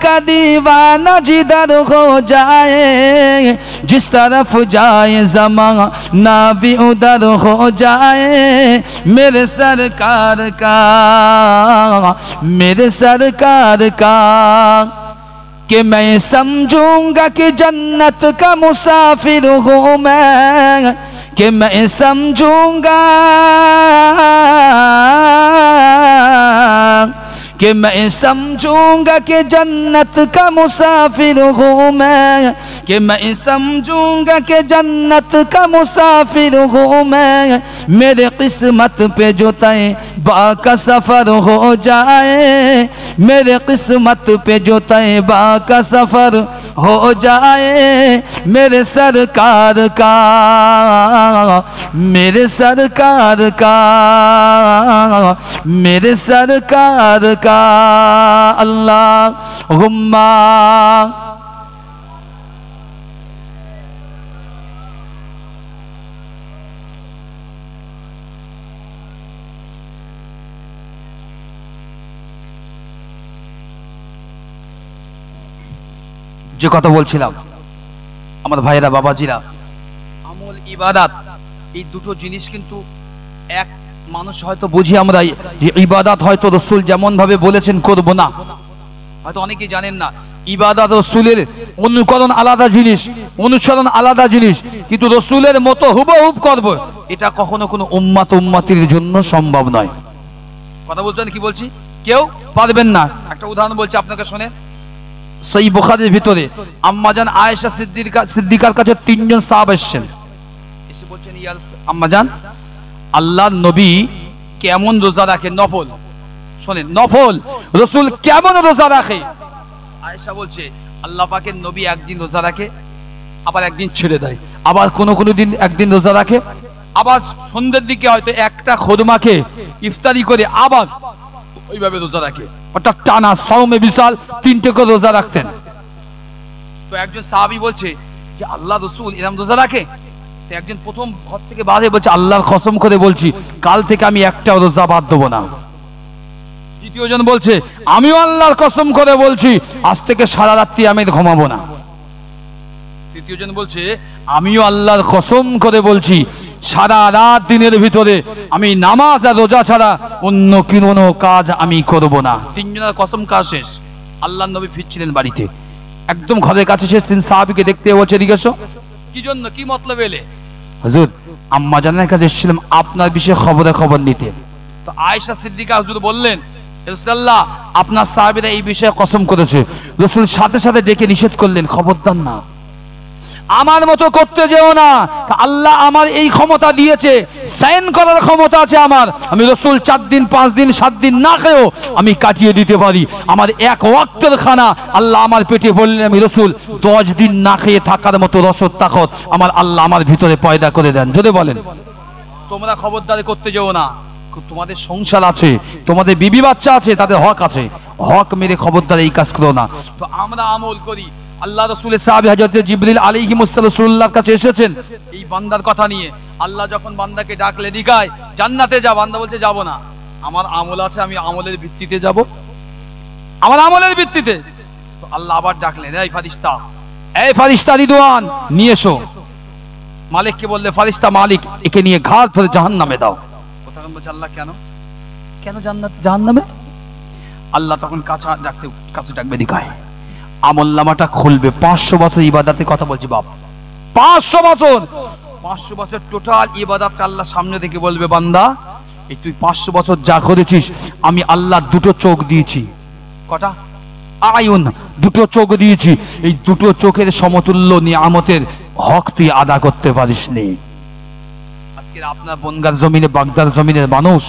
का दीवाना जिधर हो जाए, जिस तरफ जाए ज़माना भी उधर हो जाए, मेरे सरकार का कि मैं समझूंगा कि जन्नत का मुसाफिर हूँ मैं, कि मैं समझूंगा कि मैं समझूंगा कि जन्नत का मुसाफिर हूँ मैं, कि मैं समझूंगा कि जन्नत का मुसाफिर हूँ मैं, मेरे किस्मत पे जो तय बा का सफर हो जाए, मेरे किस्मत पे जो तय बा का सफर हो जाए, मेरे सरकार का अल्लाहुम्मा। যে কথা বলছিলাম আমার ভাইয়েরা বাবাজিরা, আমল ইবাদত এই দুটো জিনিস কিন্তু এক মানুষ হয়তো বুঝি আমরা যে ইবাদত হয়তো রাসূল যেমন ভাবে বলেছেন করব না, হয়তো অনেকেই জানেন না ইবাদত রাসূলের অনুকরণ আলাদা জিনিস, অনুসরণ আলাদা জিনিস, কিন্তু রাসূলের মতো হুবহু করব এটা কখনো কোনো উম্মতির জন্য সম্ভব নয়। কথা বুঝছেন কি বলছি? কেউ পারবেন না। একটা উদাহরণ বলছি আপনাকে শুনেন। সহিহ বুখারীর ভিতরে আম্মাজান আয়েশা সিদ্দিকার কাছে তিনজন সাহাবা এসেছেন, এসে বলছেন ইয়া আম্মাজান আল্লাহর নবী কেমন রোজা রাখে, নফল শুনেন, নফল রাসূল কেমন রোজা রাখে। আয়েশা বলছে আল্লাহ পাকের নবী একদিন রোজা রাখে, আবার একদিন ছেড়ে দেয়, আবার কোন দিন একদিন রোজা রাখে, আবার সন্ধ্যের দিকে হয়তো একটা খুরমাকে ইফতারি করে আবার ওইভাবে রোজা রাখে, অর্থাৎ টানা সাওমে বিশাল 3টে করে রোজা রাখতেন। তো একজন সাহাবী বলছে যে আল্লাহ রাসূল এরকম রোজা রাখে? তো একজন প্রথম ঘর থেকে বাদে বলছে আল্লাহর কসম করে বলছি কাল থেকে আমি একটা রোজা বাদ দেবো না। দ্বিতীয় জন বলছে আমিও আল্লাহর কসম করে বলছি আজ থেকে সারা রাত্রি আমি ঘুমাবো না। তৃতীয় জন বলছে আমিও আল্লাহর কসম করে বলছি সারা রাত দিনের ভিতরে আমি নামাজ আর রোজা ছাড়া অন্য কোনো কাজ আমি করব না। তিনজনের কসম কাজ শেষ, আল্লাহর নবী ফিরছিলেন বাড়িতে, একদম ঘরের কাছে এসেছেন, সাহাবীকে দেখতে বলছে এদিকে এসো। কি জন্য, কি মতলব এলে? হুজুর আম্মা জানের কাছে এসেছিলাম আপনার বিষয়ে খবর নিতে। তো আয়েশা সিদ্দিকা হুজুর বললেন রাসূলুল্লাহ আপনার সাহাবীরা এই বিষয়ে কসম করেছে। রাসূল সাথে সাথে ডেকে নিষেধ করলেন খবরদার না, আমার মতো করতে যেও না, আল্লাহ আমার এই ক্ষমতা দিয়েছে, সাইন করার ক্ষমতা আছে আমার, আমি রাসূল 4 দিন 5 দিন 7 দিন না খেয়েও আমি কাটিয়ে দিতে পারি, আমার এক ওয়াক্তের খানা আল্লাহ আমার পেটে বললেন আমি রাসূল 10 দিন না খেয়ে থাকার মতো রসদ তাকত আমার আল্লাহ আমার ভিতরে পয়দা করে দেন। যদি বলেন তোমরা খবরদারি করতে যেও না, তোমাদের সংসার আছে, তোমাদের বিবি বাচ্চা আছে, তাদের হক আছে, হক মেরে খবরদার এই কাজ করো না। তো আমরা আমল করি। আল্লাহ রাসূলের সাহাবী হযরত জিবরিল আলাইহিস সালাম রাসূলুল্লাহর কাছে এসেছেন এই বান্দার কথা নিয়ে। আল্লাহ যখন বান্দাকে ডাকলে দিগায় জান্নাতে যা, বান্দা বলছে যাব না, আমার আমল আছে, আমি আমলের ভিত্তিতে যাব, আমার আমলের ভিত্তিতে। তো আল্লাহ আবার ডাকলেন এই ফারিস্তা রিদওয়ান নিয়ে এসো। মালিককে বললে ফারিস্তা মালিক একে নিয়ে ঘাট ধরে জাহান্নামে দাও। কথা বলছে আল্লাহ কেন জান্নাত জাহান্নামে? আল্লাহ তখন কাছে ডাকবে, দিকায় আমল নামাটা খুলবে। 500 বছর ইবাদতের কথা বলছি বাপ, 500 বছর টোটাল ইবাদতটা আল্লাহ সামনে থেকে বলবে, বান্দা এই তুই 500 বছর যা করেছিস আমি আল্লাহ দুটো চোখ দিয়েছি। কটা? আয়ুন, দুটো চোখ দিয়েছি। এই দুটো চোখের সমতুল্য নিয়ামতের হক তুই আদা করতে পারিসনি। আজকে আপনার বনগার জমিনে, বাগদার জমিনের মানুষ,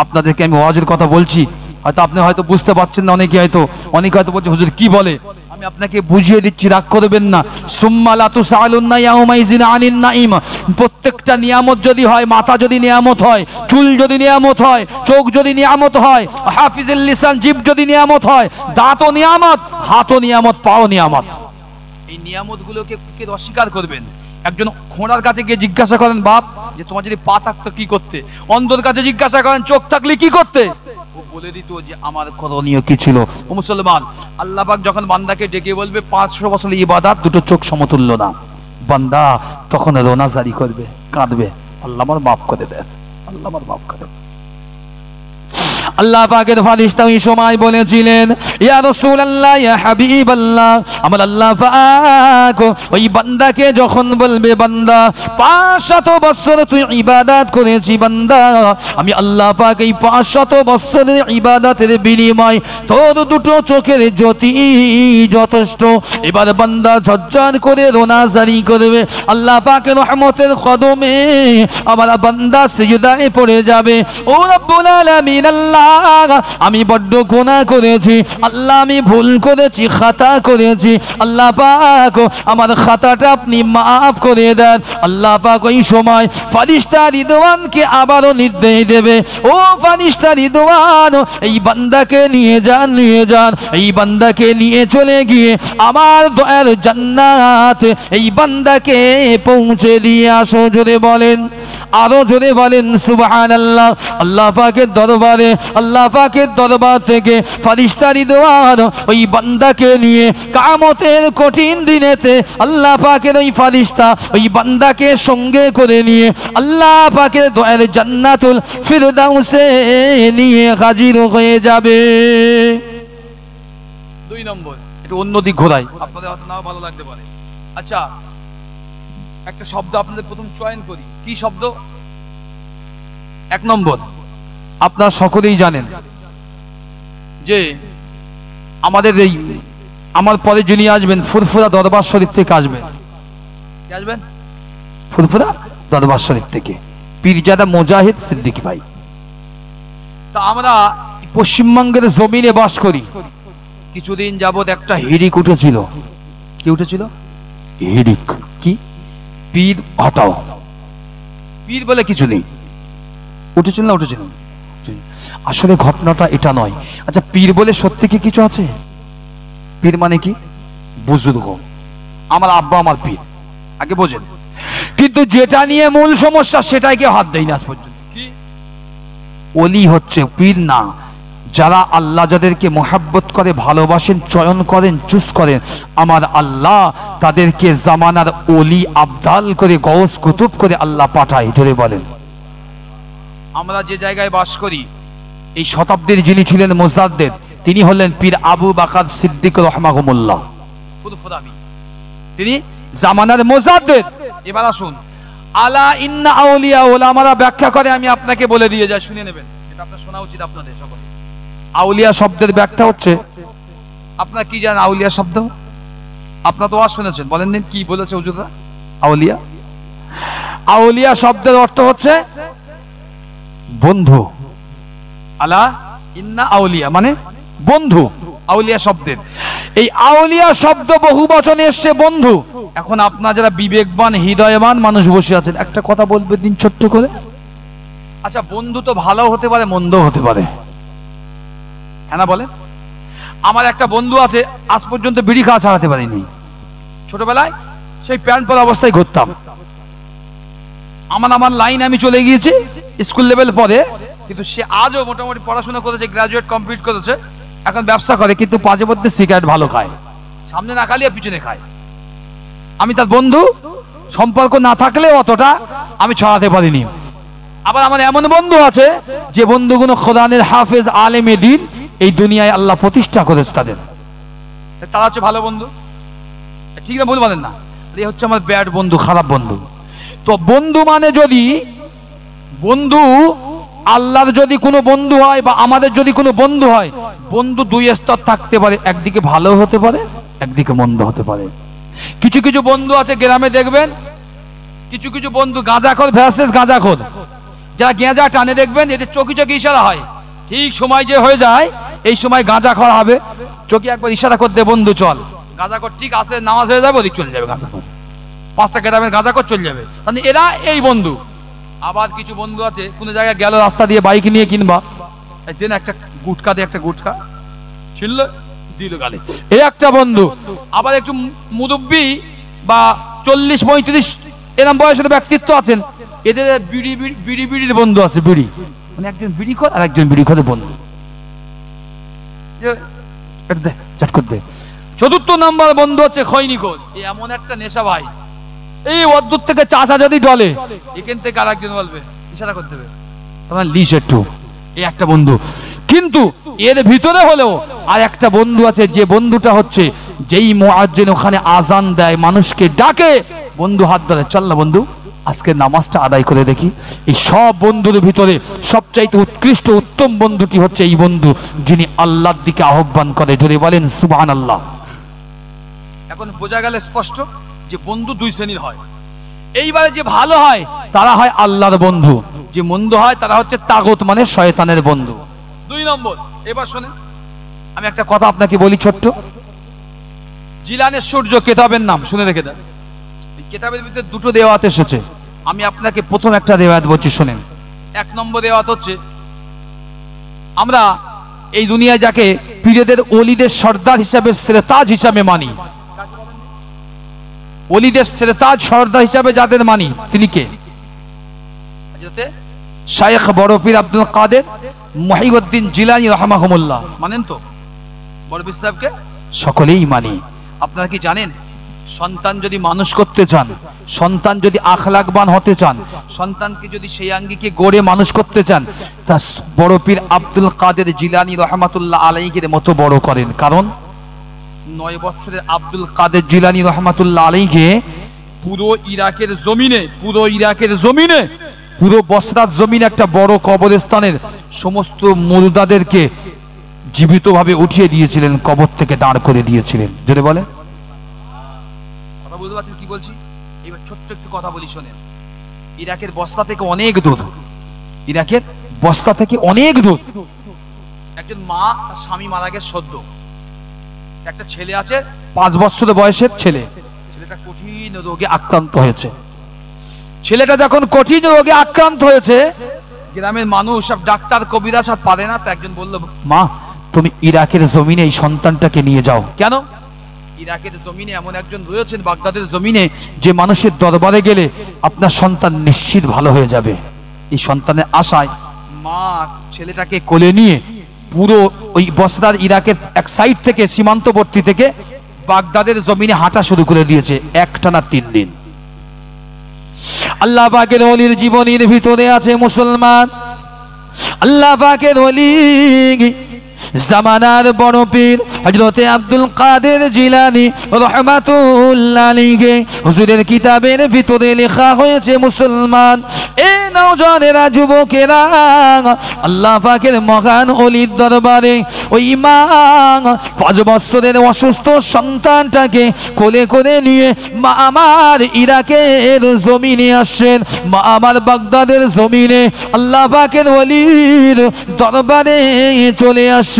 আপনাদেরকে আমি ওয়াজের কথা বলছি, হয়তো আপনি হয়তো বুঝতে পারছেন না, অনেকে হয়তো বলছে হুজুর কি বলে। আমি আপনাকে বুঝিয়ে দিচ্ছি, রাগ করবেন না। সুম্মা লা তুসআলুন্না ইয়াউমাইযিন আনিন নাঈম। প্রত্যেকটা নিয়ামত যদি হয়, মাথা যদি নিয়ামত হয়, চুল যদি নিয়ামত হয়, চোখ যদি নিয়ামত হয়, হাফিজুল লিসান জিব যদি নিয়ামত হয়, দাঁতও নিয়ামত, হাতও নিয়ামত, পাও নিয়ামত। এই নিয়ামতগুলোকে কে অস্বীকার করবেন? একজন খোঁড়ার কাছে গিয়ে জিজ্ঞাসা করেন, বাপ যে তোমার যদি পা থাকতো কি করতে? অন্ধর কাছে জিজ্ঞাসা করেন, চোখ থাকলে কি করতে? ও বলে দিত যে আমার করণীয় কি ছিল। ও মুসলমান, আল্লাহ পাক যখন বান্দাকে ডেকে বলবে 500 বছর ইবাদত, দুটো চোখ সমতুল্য না, বান্দা তখন রোনা জারি করবে, কাঁদবে, আল্লাহ আমার মাফ করে দেন, আল্লাহ আমার মাফ করে দেন। আল্লাহ পাকের ফেরেশতা ওই সময় বলেছিলেন, ইয়া রাসূলুল্লাহ, ইয়া হাবিবাল্লাহ, আমার আল্লাহ পাক ওই বান্দাকে যখন বলবে, বান্দা 500 বছর তুই ইবাদত করেছি, বান্দা আমি আল্লাহ পাক এই 500 বছরের ইবাদতের বিনিময় তোর দুটো চোখের জ্যোতি যথেষ্ট। এবার বান্দা ঝরঝর করে রোনা জারি করবে, আল্লাহ পাকের রহমতের কদমে আমার বান্দা সিজদায় পড়ে যাবে। ও রব্বুল আলামিন, আল্লাহ আমি বড্ড গুনাহ করেছি, আল্লাহ আমি ভুল করেছি, খাতা করেছি, আল্লাহ পাক আমার খাতাটা আপনি মাফ করে দেন। আল্লাহ পাক ওই সময় ফেরেশতা রিদওয়ানকে আবারও নির্দেশ দেবে, ও ফেরেশতা রিদওয়ান, এই বান্দাকে নিয়ে যান, এই বান্দাকে নিয়ে চলে গিয়ে আমার দয়ার জান্নাত এই বান্দাকে পৌঁছে দিয়ে আসো। জোরে বলেন, আরো জোরে বলেন সুবহানাল্লাহ। আল্লাহ পাকের দরবার থেকে ফেরেশতা রিদওয়ান ওই বান্দাকে নিয়ে কিয়ামতের কঠিন দিনেতে আল্লাহ পাকের ওই ফেরেশতা ওই বান্দাকে সঙ্গে করে নিয়ে আল্লাহ পাকের দয়ার জান্নাতুল ফিরদাউসে নিয়ে হাজির হয়ে যাবে। 2 নম্বর, একটু অন্যদিক ঘোরাই, আপনাদের হয়তো নাও ভালো লাগতে পারে। আচ্ছা, একটা শব্দ আপনাদের প্রথম চয়ন করি, কি শব্দ? 1 নম্বর, আপনারা সকলেই জানেন যে আমাদের এই আমার পরে যিনি আসবেন ফুরফুরা দরবার শরীফ থেকে আসবেন। কে আসবেন? ফুরফুরা দরবার শরীফ থেকে পীরজাদা মুজাহিদ সিদ্দিকী ভাই। তা আমরা পশ্চিমবঙ্গের জমিনে বাস করি। কিছুদিন যাবত একটা হিড়িক উঠেছিল। কি উঠেছিল? হিড়িক। কি? পীর হটাও, পীর বলে কিছু নেই। উঠেছিল না? উঠেছিল। আসলে ঘটনাটা এটা নয়। আচ্ছা, পীর বলে সত্যি কি কিছু আছে? পীর মানে কি? বুজুর্গ। আমার আব্বা আমার পীর, আগে বোঝেন। কিন্তু যেটা নিয়ে মূল সমস্যা সেটাই কেউ হাত দেয়নি আজ পর্যন্ত। কি? ওলি হচ্ছে পীর না। যারা আল্লাহ যাদেরকে মোহাব্বত করে, ভালোবাসেন, চয়ন করেন, চুজ করেন, আমার আল্লাহ তাদেরকে জামানার ওলি আবদাল করে, গৌস কুতুব করে আল্লাহ পাঠায়। জোরে বলেন। আমরা যে জায়গায় বাস করি, এই শতাব্দীর যিনি ছিলেন মুজাদ্দিদ, তিনি হলেন পীর আবু বকর সিদ্দিক রাহমাহুল্লাহ। তিনি জামানার মুজাদ্দিদ। এবার আসুন, আলা ইন্না আউলিয়া উলামারা ব্যাখ্যা করে, আমি আপনাকে বলে দিয়ে যাই, শুনে নেবেন, এটা আপনার শোনা উচিত আপনাদের সকলে। আউলিয়া শব্দের ব্যাখ্যা হচ্ছে, আপনারা কি জানেন আউলিয়া শব্দ? আপনারা তো ওয়াজ শুনেছেন, বলেন দিন কি বলেছে হুজুররা? আউলিয়া, আউলিয়া শব্দের অর্থ হচ্ছে বন্ধু। আলা ইন্না আউলিয়া মানে বন্ধু। আউলিয়া শব্দের এই আউলিয়া শব্দ বহু বচনে এসছে বন্ধু। এখন আপনারা যারা বিবেকবান, হৃদয়বান মানুষ বসে আছেন, একটা কথা বলবে দিন ছোট্ট করে। আচ্ছা, বন্ধু তো ভালো হতে পারে, মন্দ হতে পারে, হ্যাঁ না বলেন? আমার একটা বন্ধু আছে, আজ পর্যন্ত বিড়ি খাওয়া ছাড়াতে পারিনি। ছোটবেলায় সেই প্যান্ট পরা অবস্থায় ঘুরতাম। আমার লাইন আমি চলে গিয়েছি স্কুল লেভেল পরে, কিন্তু সে আজও মোটামুটি পড়াশোনা করেছে, গ্রাজুয়েট কমপ্লিট করেছে, এখন ব্যবসা করে, কিন্তু পাঁচে মধ্যে সিগারেট ভালো খায়, সামনে না খালিয়ে পিছনে খায়। আমি তার বন্ধু, সম্পর্ক না থাকলে অতটা আমি ছড়াতে পারিনি। আবার আমার এমন বন্ধু আছে যে বন্ধুগুলো কোরআনের হাফেজ আলেমে দ্বীন, এই দুনিয়ায় আল্লাহ প্রতিষ্ঠা করেছে তাদের, তারা হচ্ছে ভালো বন্ধু। ঠিক না, ভুল বলেন না? এই হচ্ছে আমার ব্যাড বন্ধু, খারাপ বন্ধু। তো বন্ধু মানে যদি বন্ধু আল্লাহর যদি কোনো বন্ধু হয় বা আমাদের যদি কোনো বন্ধু হয়, বন্ধু দুই স্তর থাকতে পারে, একদিকে ভালো হতে পারে, একদিকে মন্দ হতে পারে। কিছু কিছু বন্ধু আছে গ্রামে দেখবেন, কিছু কিছু বন্ধু গাঁজাখোর ভার্সেস গাঁজাখোর, যারা গেঁজা টানে দেখবেন এদের চোখে চোখে ইশারা হয়, ঠিক সময় যে হয়ে যায় এই সময় গাঁজাখোর হবে, চোখে একবার ইশারা করতে বন্ধু চল, গাঁজাখোর ঠিক আছে, নামাজ হয়ে যাবে ওদিক চলে যাবে গাঁজাখোর, 5টা গ্রামের গাঁজাখোর চলে যাবে, মানে এরা এই বন্ধু। আবার কিছু বন্ধু আছে কোনো জায়গায় গেল রাস্তা দিয়ে বাইক নিয়ে কিনবা, দেন একটা গুটকা দিয়ে, একটা গুটকা ছিল দিল গালে, এই একটা বন্ধু। আবার একটু মুরব্বি বা 40-35 এরকম বয়সের ব্যক্তিত্ব আছেন, এদের বিড়ি বিড়ি বিড়ির বন্ধু আছে, বিড়ি মানে একজন বিড়ি খোর আর একজন বিড়ি খোরের বন্ধু। চতুর্থ নাম্বার বন্ধু হচ্ছে খৈনিখোর, এমন একটা নেশা ভাই, এই অদ্ভুত থেকে চাষা যদি ডলে এখান থেকে আর একজন বলবে, ইশারা করতে হবে তোমার লিস একটু, এই একটা বন্ধু। কিন্তু এর ভিতরে হলেও আর একটা বন্ধু আছে, যে বন্ধুটা হচ্ছে যেই মুয়াজ্জিন ওখানে আজান দেয় মানুষকে ডাকে, বন্ধু হাত ধরে চল না বন্ধু আজকে নামাজটা আদায় করে দেখি। এই সব বন্ধুর ভিতরে সবচাইতে উৎকৃষ্ট উত্তম বন্ধুটি হচ্ছে এই বন্ধু যিনি আল্লাহর দিকে আহ্বান করে, জোরে বলেন সুবহানাল্লাহ। এখন বোঝা গেল স্পষ্ট যে বন্ধু দুই শ্রেণীর হয়। এইবারে যে ভালো হয় তারা হয় আল্লাহর বন্ধু, যে মন্দ হয় তারা হচ্ছে তাগুত মানে শয়তানের বন্ধু। 2 নম্বর, এবার শুনেন আমি একটা কথা আপনাকে বলি ছোট্ট, জিলানের সূর্য কিতাবের নাম শুনে রেখে দেন। এই কিতাবের ভিতরে 2টো রেওয়াত এসেছে, আমি আপনাকে প্রথম একটা রেওয়াত বলছি শুনেন। 1 নম্বর রেওয়াত হচ্ছে, আমরা এই দুনিয়ায় যাকে পীরদের ওলিদের সর্দার হিসাবে সেরেতাজ হিসাবে মানি, ওলিদের সেরেতাজ সর্দার হিসাবে যাদের মানি তিনি কে? শায়েখ বড় পীর আব্দুল কাদের মুহিউদ্দিন জিলানী রাহমাহুল্লাহ, মানেন তো? বড় পীর সাহেবকে সকলেই মানি। আপনারা কি জানেন, সন্তান যদি মানুষ করতে চান, সন্তান যদি আখলাকবান হতে চান, সন্তানকে যদি সেই আঙ্গিকে গড়ে মানুষ করতে চান, তা বড় পীর আব্দুল কাদের জিলানী রাহমাতুল্লাহ আলাইহির মতো বড় করেন। কারণ 9 বছরের আব্দুল কাদের জিলানী রাহমাতুল্লাহ আলাইহি পুরো ইরাকের জমিনে, পুরো বসরার জমিনে একটা বড় কবরস্থানের সমস্ত মুর্দাদেরকে জীবিতভাবে উঠিয়ে দিয়েছিলেন, কবর থেকে দাঁড় করে দিয়েছিলেন। যদি বলে কথা বুঝতে পারছেন কি বলছি? এবার ছোট্ট একটু কথা বলি শোনেন। ইরাকের বস্তা থেকে অনেক দূর, ইরাকের বস্তা থেকে অনেক দূর একজন মা, তার স্বামী মারা গেছে সদ্য, একটা ছেলে আছে 5 বছরের বয়সের ছেলে, ছেলেটা কঠিন রোগে আক্রান্ত হয়েছে। ছেলেটা যখন কঠিন রোগে আক্রান্ত হয়েছে, গ্রামের মানুষ সব ডাক্তার কবিরাজ আর পারে না, তো একজন বলল, মা তুমি ইরাকের জমিনে এই সন্তানটাকে নিয়ে যাও। কেন? ইরাকের জমিনে এমন একজন রয়েছেন, বাগদাদের জমিনে, যে মানুষের দরবারে গেলে আপনার সন্তান নিশ্চিত ভালো হয়ে যাবে। এই সন্তানের আশায় মা ছেলেটাকে কোলে নিয়ে পুরো ওই বসরার ইরাকের এক সাইড থেকে, সীমান্তবর্তী থেকে বাগদাদের জমিনে হাঁটা শুরু করে দিয়েছে, একটানা 3 দিন। আল্লাহ পাকের ওলির জীবনের ভিতরে আছে মুসলমান, আল্লাহ পাকের ওলি জামানার বড় পীর হযরতে আব্দুল কাদের জিলানী রাহমাতুল্লাহ আলাইহি, হুজুরের কিতাবের ভিতরে লেখা হয়েছে মুসলমান, এই নওজওয়ানেরা, যুবকেরা, আল্লাহ পাকের মহান ওলির দরবারে ওই মা 5 বছরের অসুস্থ সন্তানটাকে কোলে করে নিয়ে মা আমার ইরাকের জমিনে আসেন, মা আমার বাগদাদের জমিনে আল্লাহ পাকের ওলির দরবারে চলে আসেন।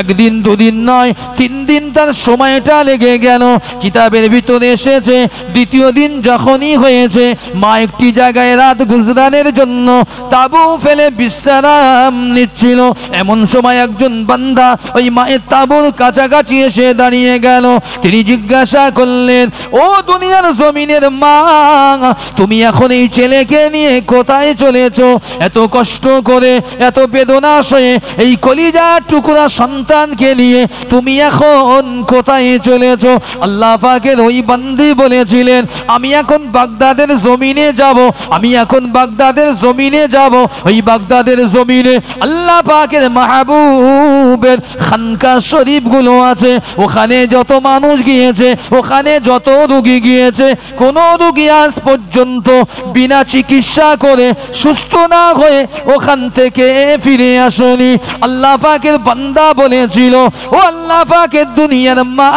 1 দিন 2 দিন নয়, 3 দিন তার সময়টা লেগে গেল। কিতাবের ভিতরে এসেছে 2য় দিন যখনই হয়েছে, মা একটি জায়গায় রাত গুজরানের জন্য তাবু ফেলে বিশ্রাম নিচ্ছিল, এমন সময় একজন বান্দা ওই মায়ের তাবুর কাছাকাছি এসে দাঁড়িয়ে গেল। তিনি জিজ্ঞাসা করলেন, ও দুনিয়ার জমিনের মা, তুমি এখন এই ছেলেকে নিয়ে কোথায় চলেছো? এত কষ্ট করে, এত বেদনা সয়ে এই কলিজার টুকরা সন্তানকে নিয়ে তুমি এখন কোথায় চলেছো? আল্লাহ পাকের ওই বান্দি বলেছিলেন, আমি এখন বাগদাদের জমিনে যাব, আমি এখন বাগদাদ বাগদাদের জমিনে যাব, ওই বাগদাদের জমিনে আল্লাহ পাকের মাহবুবের খানকা শরীফ গুলো আছে, ওখানে যত মানুষ গিয়েছে, ওখানে যত রোগী গিয়েছে, কোন রোগী আজ পর্যন্ত বিনা চিকিৎসা করে সুস্থ না হয়ে ওখান থেকে ফিরে আসেনি। আল্লাহ পাকের বান্দা বলেছিল, ও আল্লাহ পাকের দুনিয়ার মা,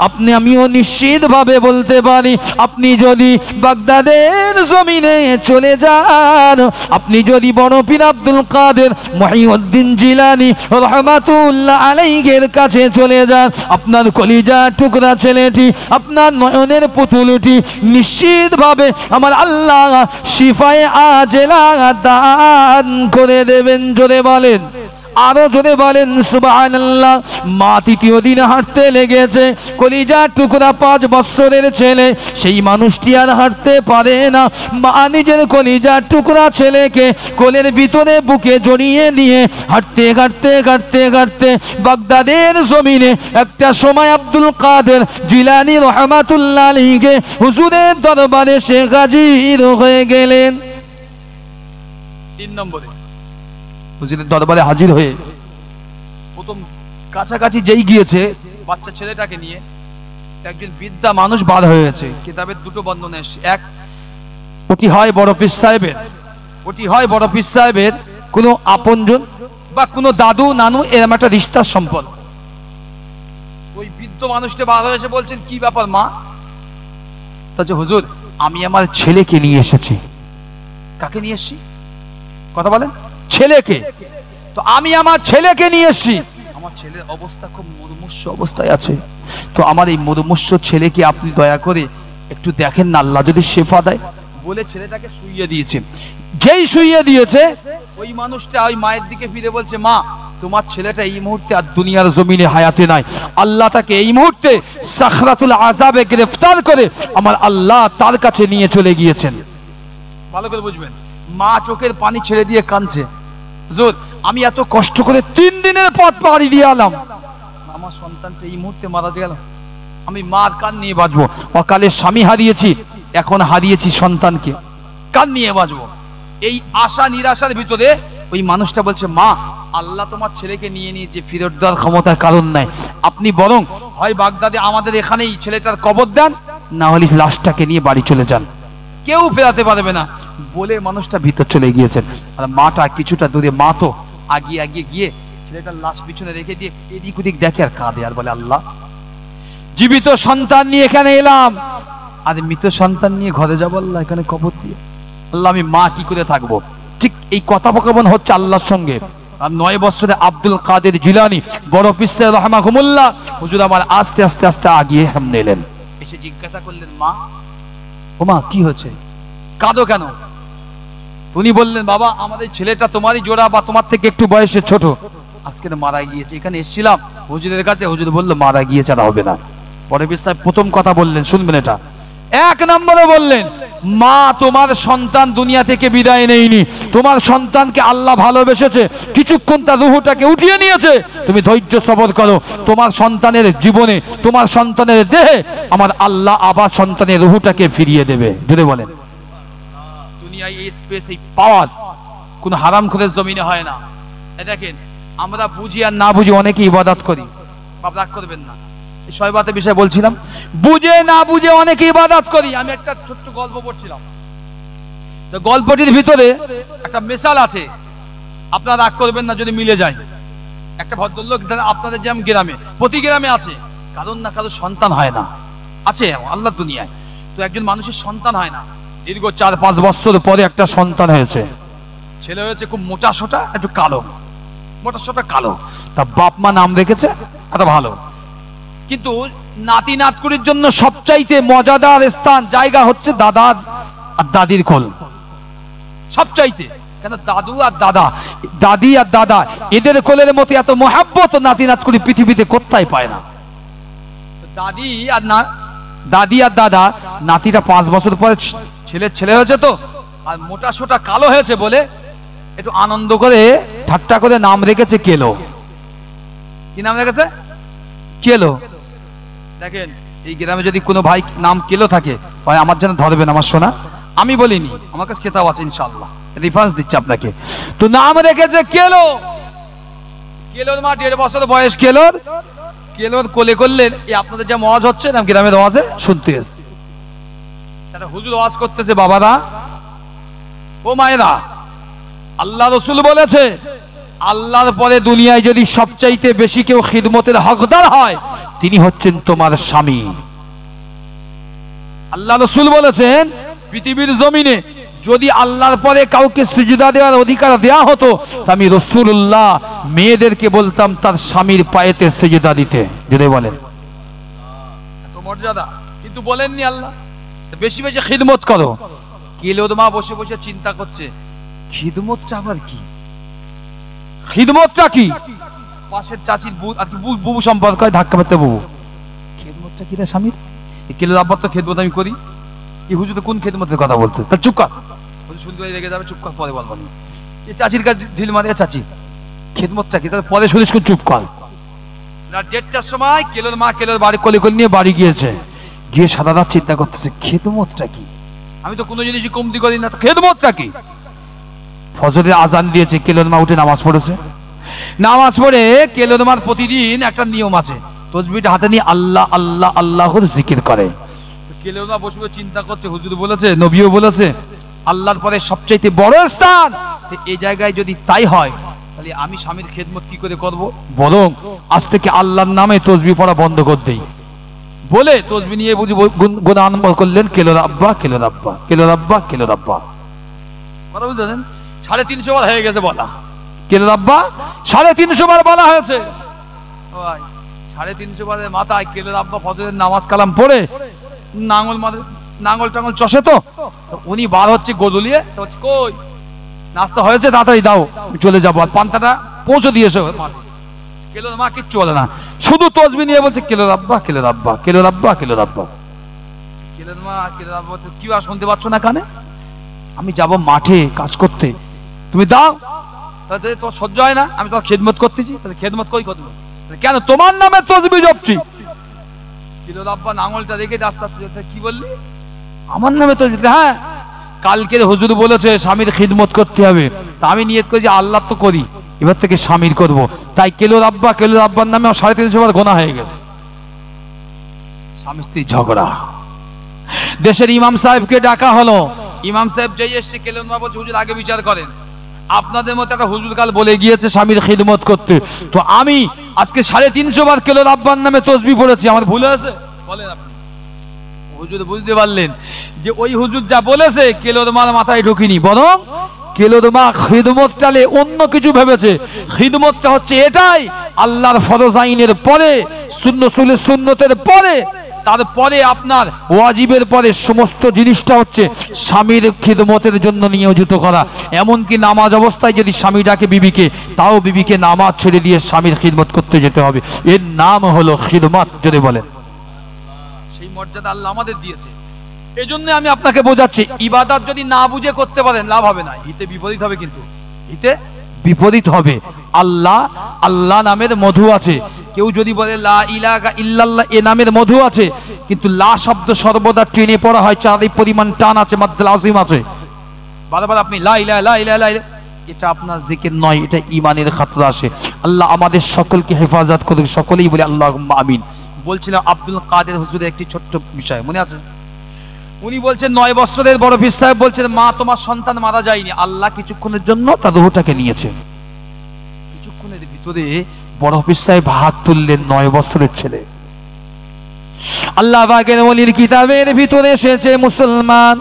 আপনি আমিও নিশ্চিত ভাবে বলতে পারি, আপনি যদি বাগদাদের জমিনে চলে যান, আপনি যদি বড় পীর আব্দুল কাদের মুহিউদ্দিন জিলানী রাহমাতুল্লাহ আলাইহির কাছে চলে যান, আপনার কলিজা টুকরা ছেলেটি, আপনার নয়নের পুতুলটি নিশ্চিত ভাবে আমার আল্লাহ শিফায়ে আজেলা দান করে দেবেন। জোরে বলেন, আরো জোরে বলেন সুবহানাল্লাহ। মা তৃতীয় দিন হাঁটতে লেগেছে, কলিজার টুকরা 5 বছরের ছেলে, সেই মানুষটি আর হাঁটতে পারে না। মা নিজের কলিজার টুকরা ছেলেকে কোলের ভিতরে বুকে জড়িয়ে নিয়ে হাঁটতে হাঁটতে হাঁটতে হাঁটতে বাগদাদের জমিনে একটা সময় আব্দুল কাদের জিলানী রাহমাতুল্লাহ আলাইহি হুজুরের দরবারে সে হাজির হয়ে গেলেন। 3 নম্বরে হুজুরের দরবারে হাজির হয়ে প্রথম কাছাকাছি যেই গিয়েছে বাচ্চা ছেলেটাকে নিয়ে, একজন বৃদ্ধা মানুষ বার হয়েছে। কিতাবের 2টো বর্ণনা এসেছে, এক ওটি হয় বড় পীর সাহেবের, ওটি হয় বড় পীর সাহেবের কোনো আপনজন বা কোনো দাদু নানু, এরকম একটা রিশতার সম্পর্ক। ওই বৃদ্ধ মানুষটা বার হয়েছে, বলছেন কি ব্যাপার মা? তাহলে হুজুর, আমি আমার ছেলেকে নিয়ে এসেছি। কাকে নিয়ে এসেছি? কথা বলেন, ছেলেকে। তো আমি আমার ছেলেকে নিয়ে এসেছি, আমার ছেলের অবস্থা খুব মুমূর্ষু অবস্থায় আছে, তো আমার এই মুমূর্ষু ছেলেকে আপনি দয়া করে একটু দেখেন না, আল্লাহ যদি শেফা দেয়। বলে ছেলেটাকে শুইয়ে দিয়েছে। যেই শুইয়ে দিয়েছে, ওই মানুষটা ওই মায়ের দিকে ফিরে বলছে, মা তোমার ছেলেটা এই মুহূর্তে আর দুনিয়ার জমিনে হায়াতে নাই, আল্লাহ তাকে এই মুহূর্তে সাখরাতুল আযাবে গ্রেফতার করে আমার আল্লাহ তার কাছে নিয়ে চলে গিয়েছেন। ভালো করে বুঝবেন। মা চোখের পানি ছেড়ে দিয়ে কাঁদছে, হুজুর আমি এত কষ্ট করে 3 দিনের পথ পাড়ি দিয়ে এলাম, আমার সন্তানটা এই মুহূর্তে মারা গেল, আমি মার কান নিয়ে বাঁচবো। অকালে স্বামী হারিয়েছি, এখন হারিয়েছি সন্তানকে, কান নিয়ে বাঁচবো। এই আশা নিরাশার ভিতরে ওই মানুষটা বলছে, মা আল্লাহ তোমার ছেলেকে নিয়ে নিয়েছে, ফেরত দেওয়ার ক্ষমতার কারণ নাই, আপনি বরং হয় বাগদাদে আমাদের এখানেই ছেলেটার কবর দেন, না হলে লাশটাকে নিয়ে বাড়ি চলে যান, কেউ ফেরাতে পারবে না। বলে মানুষটা ভিতর চলে গিয়েছেন। আর মাটা কিছুটা দূরে, মা তো আগিয়ে আগিয়ে গিয়ে ছেলেটার লাশ পিছনে রেখে দিয়ে এদিক ওদিক দেখে আর কাঁদে, আর বলে, আল্লাহ জীবিত সন্তান নিয়ে এখানে এলাম, আর মৃত সন্তান নিয়ে ঘরে যাবো, আল্লাহ এখানে কবর দিয়ে, আল্লাহ আমি মা কি করে থাকবো? ঠিক এই কথোপকথন হচ্ছে আল্লাহর সঙ্গে। আর 9 বছরে আব্দুল কাদের জিলানী বড় পীর সাহেব রাহমাহুল্লাহ হুজুর আমার আস্তে আস্তে আস্তে আগিয়ে সামনে এলেন, এসে জিজ্ঞাসা করলেন, মা ও মা কি হয়েছে, কাঁদো কেন? উনি বললেন, বাবা আমাদের ছেলেটা তোমারই জোড়া বা তোমার থেকে একটু বয়সে ছোট, আজকে মারা গিয়েছে, এখানে এসেছিলাম হুজুরের কাছে, হুজুর বললো মারা গিয়েছে, আর হবে না। বড় পীর সাহেব প্রথম কথা বললেন, শুনবেন এটা, 1 নম্বরে বললেন, মা তোমার সন্তান দুনিয়া থেকে বিদায় নেয়নি, তোমার সন্তানকে আল্লাহ ভালোবেসেছে, কিছুক্ষণ তার রূহটাকে উঠিয়ে নিয়েছে, তুমি ধৈর্য সবর করো, তোমার সন্তানের জীবনে, তোমার সন্তানের দেহে আমার আল্লাহ আবার সন্তানের রূহটাকে ফিরিয়ে দেবে। যদি বলেন, দুনিয়ায় এই স্পেস, এই পাওয়ার কোন হারামখোরের জমিনে হয় না। দেখেন আমরা বুঝি আর না বুঝি অনেকে ইবাদত করি, বাপ রাগ করবেন না, এই শয়বাতের বিষয়ে বলছিলাম, বুঝে না বুঝে অনেকে ইবাদত করি। আমি একটা ছোট্ট গল্প পড়ছিলাম, তো গল্পটির ভিতরে একটা মিসাল আছে, আপনারা রাগ করবেন না যদি মিলে যায়। একটা ভদ্রলোক আপনাদের যেমন গ্রামে, প্রতি গ্রামে আছে, কারণ না কারো সন্তান হয় না, আছে আল্লাহ দুনিয়ায়। তো একজন মানুষের সন্তান হয় না, দীর্ঘ 4-5 বছর পরে একটা সন্তান হয়েছে, ছেলে হয়েছে খুব মোটা সোটা, একটু কালো, মোটা সোটা কালো, তা বাপ মা নাম রেখেছে এত ভালো, কিন্তু নাতি নাতকুড়ির জন্য সবচাইতে মজাদার স্থান জায়গা হচ্ছে দাদা আর দাদির কোল, সবচাইতে। কেন দাদু আর দাদা, দাদি আর দাদা, এদের কোলের মতো এত মহাব্বত নাতি নাতকুড়ি পৃথিবীতে কোথায় পায় না। দাদি আর দাদা, নাতিটা 5 বছর পরে ছেলে হয়েছে, তো আর মোটা সোটা কালো হয়েছে বলে একটু আনন্দ করে ঠাট্টা করে নাম রেখেছে কেলো। কি নাম রেখেছে? কেলো। দেখেন এই গ্রামে যদি কোনো ভাই নাম কেলো থাকে, ভাই আমার যেন ধরবেন, আমার সোনা আমি বলিনি, আমার কাছে কিতাব আছে ইনশাআল্লাহ, রেফারেন্স দিচ্ছি আপনাকে। তো নাম রেখেছে কেলো। কেলোর মা 1.5 বছর বয়স কেলোর, কেলোর কোলে করলেন। এই আপনাদের যে ওয়াজ হচ্ছে না গ্রামের ওয়াজে শুনতে এসেছি, একটা হুজুর ওয়াজ করতেছে, বাবারা ও মায়েরা, আল্লাহ রসুল বলেছে আল্লাহর পরে দুনিয়ায় যদি সবচাইতে বেশি কেউ খিদমতের হকদার হয় তিনি হচ্ছেন তোমার স্বামী। আল্লাহ রসুল বলেছেন পৃথিবীর জমিনে যদি আল্লাহর পরে কাউকে সিজদা দেওয়ার অধিকার দেয়া হতো আমি রাসূলুল্লাহ মেয়েদেরকে বলতাম তার স্বামীর পায়েতে সিজদা দিতে। যদি বলেন এত মর্যাদা, কিন্তু বলেননি আল্লাহ বেশি বেশি খিদমত করো। কেলোর মা বসে বসে চিন্তা করছে খিদমতটা আবার কি, খিদমতটা কি? পাশের চাচির বুবু সম্পর্ক হয়, ধাক্কা মারতে বুবু, খিদমতটা কি রে স্বামীর? কেলোর আব্বার তো খেদমত আমি করি, এই হুজুর তো কোন খেদমতের কথা বলতে? চুপ কর, শুনতে রেগে যাবে, চুপ কর, পরে বলবো। এই চাচির কাছে ঢিল মারে, চাচি খেদমতটা কি? তাহলে পরে শুনিস, চুপ কর। রাত 1:30টার সময় কেলোর মা কেলোর বাড়ি কোলে কোলে নিয়ে বাড়ি গিয়েছে, গিয়ে সারা রাত চিন্তা করতেছে খেদমতটা কি, আমি তো কোনো জিনিসই কমতি করি না, খেদমতটা কি? ফজরের আজান দিয়েছে, কেলোর মা উঠে নামাজ পড়েছে। নামাজ পড়ে কেলোর মার প্রতিদিন একটা নিয়ম আছে, তসবিহটা হাতে নিয়ে আল্লাহ আল্লাহ আল্লাহর জিকির করে। কেলোর মা বসে চিন্তা করছে হুজুর বলেছে, নবীও বলেছে আল্লাহর পরে সবচাইতে বড় স্থান, এই জায়গায় যদি তাই হয় তাহলে আমি স্বামীর খেদমত কি করে করব? বরং আজ থেকে আল্লাহর নামে তসবিহ পড়া বন্ধ করে দেই বলে তসবিহ নিয়ে বুঝি গুণ আরম্ভ করলেন। কেলোর আব্বা কেলোর আব্বা কেলোর আব্বা কেলোর আব্বা, কথা বুঝলেন? 350 বার হয়ে গেছে বলা, কেলোর আব্বা 350 বার বলা হয়েছে। 350 বারের মাথায় কেলোর আব্বা ফজরের নামাজ কালাম পড়ে নাঙ্গল টাঙ্গল চষে, তো উনি বার হচ্ছে গোদুলিয়ে, কই নাস্তা হয়েছে তাড়াতাড়ি দাও চলে যাবো, আর পান্তাটা পৌঁছে দিয়েছে। কেলোর মা কিচ্ছু বলে না, শুধু তসবিহ নিয়ে বলছে কেলোর আব্বা কেলোর আব্বা কেলোর আব্বা কেলোর আব্বা। কেলোর মা কেলোর আব্বা কি আর শুনতে পাচ্ছ না কানে? আমি যাব মাঠে কাজ করতে, তুমি দাও। তাহলে তোমার সহ্য হয় না? আমি তোমার খেদমত করতেছি, তাহলে খেদমত কই করবো কেন? তোমার নামে তসবিহ জপছি। কেলোর আব্বা নাঙ্গলটা রেখে আস্তে আস্তে, কি বললি? আমার নামে তসবিহ? হ্যাঁ, কালকের হুজুর বলেছে স্বামীর খিদমত করতে হবে, তা আমি নিয়ত করেছি আল্লাহ তো করি, এবার থেকে স্বামীর করব। তাই কেলোর আব্বার নামে 350 বার গোনা হয়ে গেছে। স্বামী স্ত্রী ঝগড়া, দেশের ইমাম সাহেবকে ডাকা হলো। ইমাম সাহেব যেই এসে কেলোর মা বলছে হুজুর আগে বিচার করেন, আপনাদের মতো একটা হুজুর কাল বলে গিয়েছে স্বামীর খিদমত করতে, তো আমি আজকে 350 বার কেলোর আব্বার নামে তসবিহ পড়েছি, আমার ভুল আছে? বলেন আপনি। হুজুর বুঝতে পারলেন যে ওই হুজুর যা বলেছে কেলোর মার মাথায় ঢুকিনি, বরং কেলোর মা খিদমত টালে অন্য কিছু ভেবেছে। খিদমতটা হচ্ছে এটাই, আল্লাহর ফরজ আইনের পরে, সুন্নতের পরে, তারপরে আপনার ওয়াজিবের পরে সমস্ত জিনিসটা হচ্ছে স্বামীর খিদমতের জন্য নিয়োজিত করা। এমনকি নামাজ অবস্থায় যদি স্বামী ডাকে বিবিকে, তাও বিবিকে নামাজ ছেড়ে দিয়ে স্বামীর খিদমত করতে যেতে হবে। এর নাম হলো খিদমত। যদি বলেন, সেই মর্যাদা আল্লাহ আমাদের দিয়েছে। এই জন্য আমি আপনাকে বোঝাচ্ছি, ইবাদত যদি না বুঝে করতে পারেন লাভ হবে না, হিতে বিপরীত হবে। কিন্তু হিতে বিপরীত হবে। আল্লাহ নামের মধু আছে। কেউ যদি বলে লা ইলাহা ইল্লাল্লাহ, এ নামের মধু আছে, কিন্তু লা শব্দ সর্বদা টেনে পড়া হয়, চার পরিমাণ টান আছে, মাদ্দুল আজিম আছে। বারবার আপনি লা ইলাহা লা ইলাহা, এটা আপনার জিকির নয়, এটা ঈমানের খাতরা আসে। আল্লাহ আমাদের সকলকে হেফাজত করুক, সকলেই বলে আল্লাহুম্মা আমিন। বলছিলাম আব্দুল কাদের হুজুরের একটি ছোট্ট বিষয় মনে আছে? উনি বলছেন 9 বছরের বড় পীর সাহেব বলছেন, মা তোমার সন্তান মারা যায়নি, আল্লাহ কিছুক্ষণের জন্য তার রূহটাকে নিয়েছে। কিছুক্ষণের ভিতরে বড় পীর সাহেব হাত তুললেন, 9 বছরের ছেলে। আল্লাহ পাকের ওলির কিতাবের ভিতরে এসেছে, মুসলমান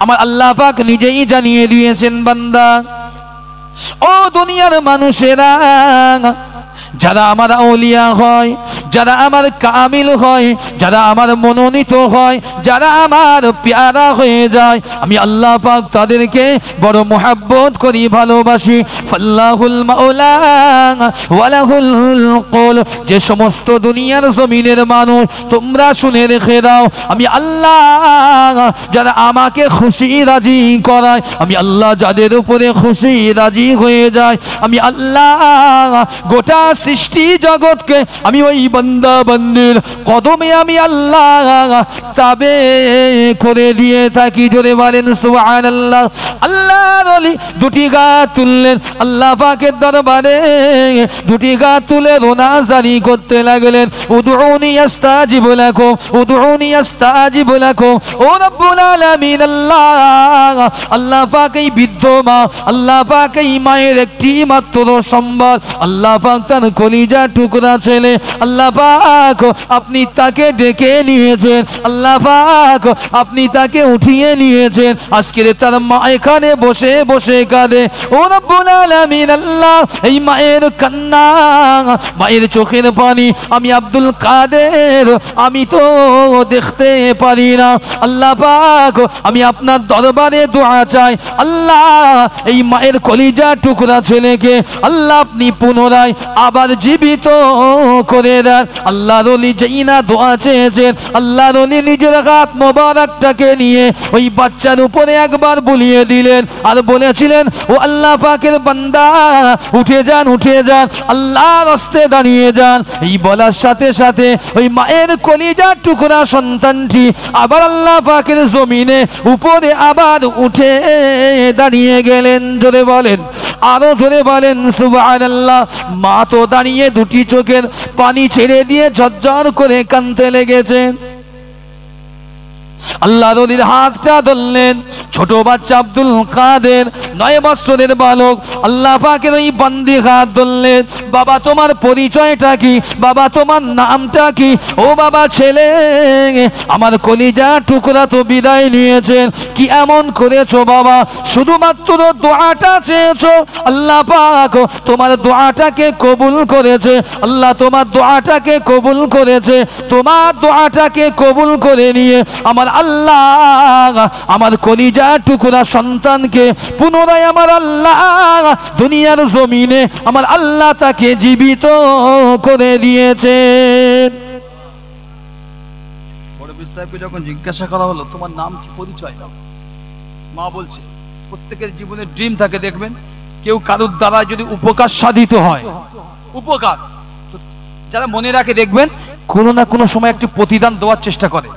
আমার আল্লাহ পাক নিজেই জানিয়ে দিয়েছেন, বান্দা ও দুনিয়ার মানুষেরা, যারা আমার আউলিয়া হয়, যারা আমার কামিল হয়, যারা আমার মনোনীত হয়, যারা আমার প্যারা হয়ে যায়, আমি আল্লাহ পাক তাদেরকে বড় মুহাব্বত করি, ভালোবাসি। ফাল্লাহুল মাওলা ওয়া লাহুল কওল। যে সমস্ত দুনিয়ার জমিনের মানুষ তোমরা শুনে রেখে দাও, আমি আল্লাহ যারা আমাকে খুশি রাজি করায়, আমি আল্লাহ যাদের উপরে খুশি রাজি হয়ে যায়, আমি আল্লাহ গোটা সৃষ্টি জগৎকে আমি ওই বান্দা বান্দির কদমে আমি আল্লাহ তাবে করে দিয়ে থাকি। জোরে বলেন সুবহানাল্লাহ। আল্লাহর ওলি দুটি গা তুললেন আল্লাহ পাকের দরবারে, দুটি গা তুলে রোনাজারি করতে লাগলেন, উদউনি আস্তাজিব লাকুম, উদউনি আস্তাজিব লাকুম। ও রব্বুল আলামিন আল্লাহ, আল্লাহ পাক এই বৃদ্ধ মা, আল্লাহ পাক এই মায়ের একটি মাত্র সম্বল, আল্লাহ পাক তার কলিজা টুকরা ছেলে, আল্লাহ পাক আপনি তাকে ডেকে নিয়েছেন, আল্লাহ পাক আপনি তাকে উঠিয়ে নিয়েছেন। আজকের তার মা এখানে বসে বসে কাঁদে। ও রব্বুল আলামিন আল্লাহ, এই মায়ের কান্না, মায়ের চোখের পানি আমি আব্দুল কাদের আমি তো দেখতে পারি না। আল্লাহ পাক আমি আপনার দরবারে দোয়া চাই, আল্লাহ এই মায়ের কলিজা টুকরা ছেলেকে আল্লাহ আপনি পুনরায় আবার জীবিত করে দেন। আল্লাহর ওলি যেই না দোয়া চেয়েছেন, আল্লাহর ওলি নিজের হাত মোবারকটাকে নিয়ে ওই বাচ্চার উপরে একবার বুলিয়ে দিলেন আর বলেছিলেন, ও আল্লাহ পাকের বান্দা উঠে যান, উঠে যান, আল্লাহর রাস্তে দাঁড়িয়ে যান। এই বলার সাথে সাথে ওই মায়ের কলিজার টুকরা সন্তানটি আবার আল্লাহ পাকের জমিনে উপরে আবার উঠে দাঁড়িয়ে গেলেন। জোরে বলেন, আরো জোরে বলেন সুবহানাল্লাহ। মা তো দাঁড়িয়ে দুটি চোখের পানি ছেড়ে দিয়ে ঝরঝর করে কাঁদতে লেগেছেন। আল্লাহর ওলির হাতটা ধরলেন, ছোট বাচ্চা আব্দুল কাদের 9 বছরের বালক, আল্লাহ পাকের ওই বান্দি হাত ধরলেন। বাবা তোমার পরিচয়টা কি? বাবা তোমার নামটা কি? ও বাবা ছেলে, আমার কলিজা টুকরা তো বিদায় নিয়েছেন, কি এমন করেছো বাবা? শুধুমাত্র দোয়াটা চেয়েছো, আল্লাহ পাক তোমার দোয়াটাকে কবুল করেছে, আল্লাহ তোমার দোয়াটাকে কবুল করেছে। তোমার দোয়াটাকে কবুল করে নিয়ে আমার আল্লাহ আমার কলিজা টুকরা সন্তানকে পুনরায় আমার আল্লাহ দুনিয়ার জমিনে আমার আল্লাহ তাকে জীবিত করে দিয়েছে। বড় বিস্তারিত যখন জিজ্ঞাসা করা হলো তোমার নাম কি, পরিচয় দাও, মা বলছে প্রত্যেকের জীবনের ড্রিম থাকে, দেখবেন কেউ কারোর দ্বারা যদি উপকার সাধিত হয়, উপকার যারা মনে রাখে দেখবেন কোনো না কোনো সময় একটি প্রতিদান দেওয়ার চেষ্টা করে।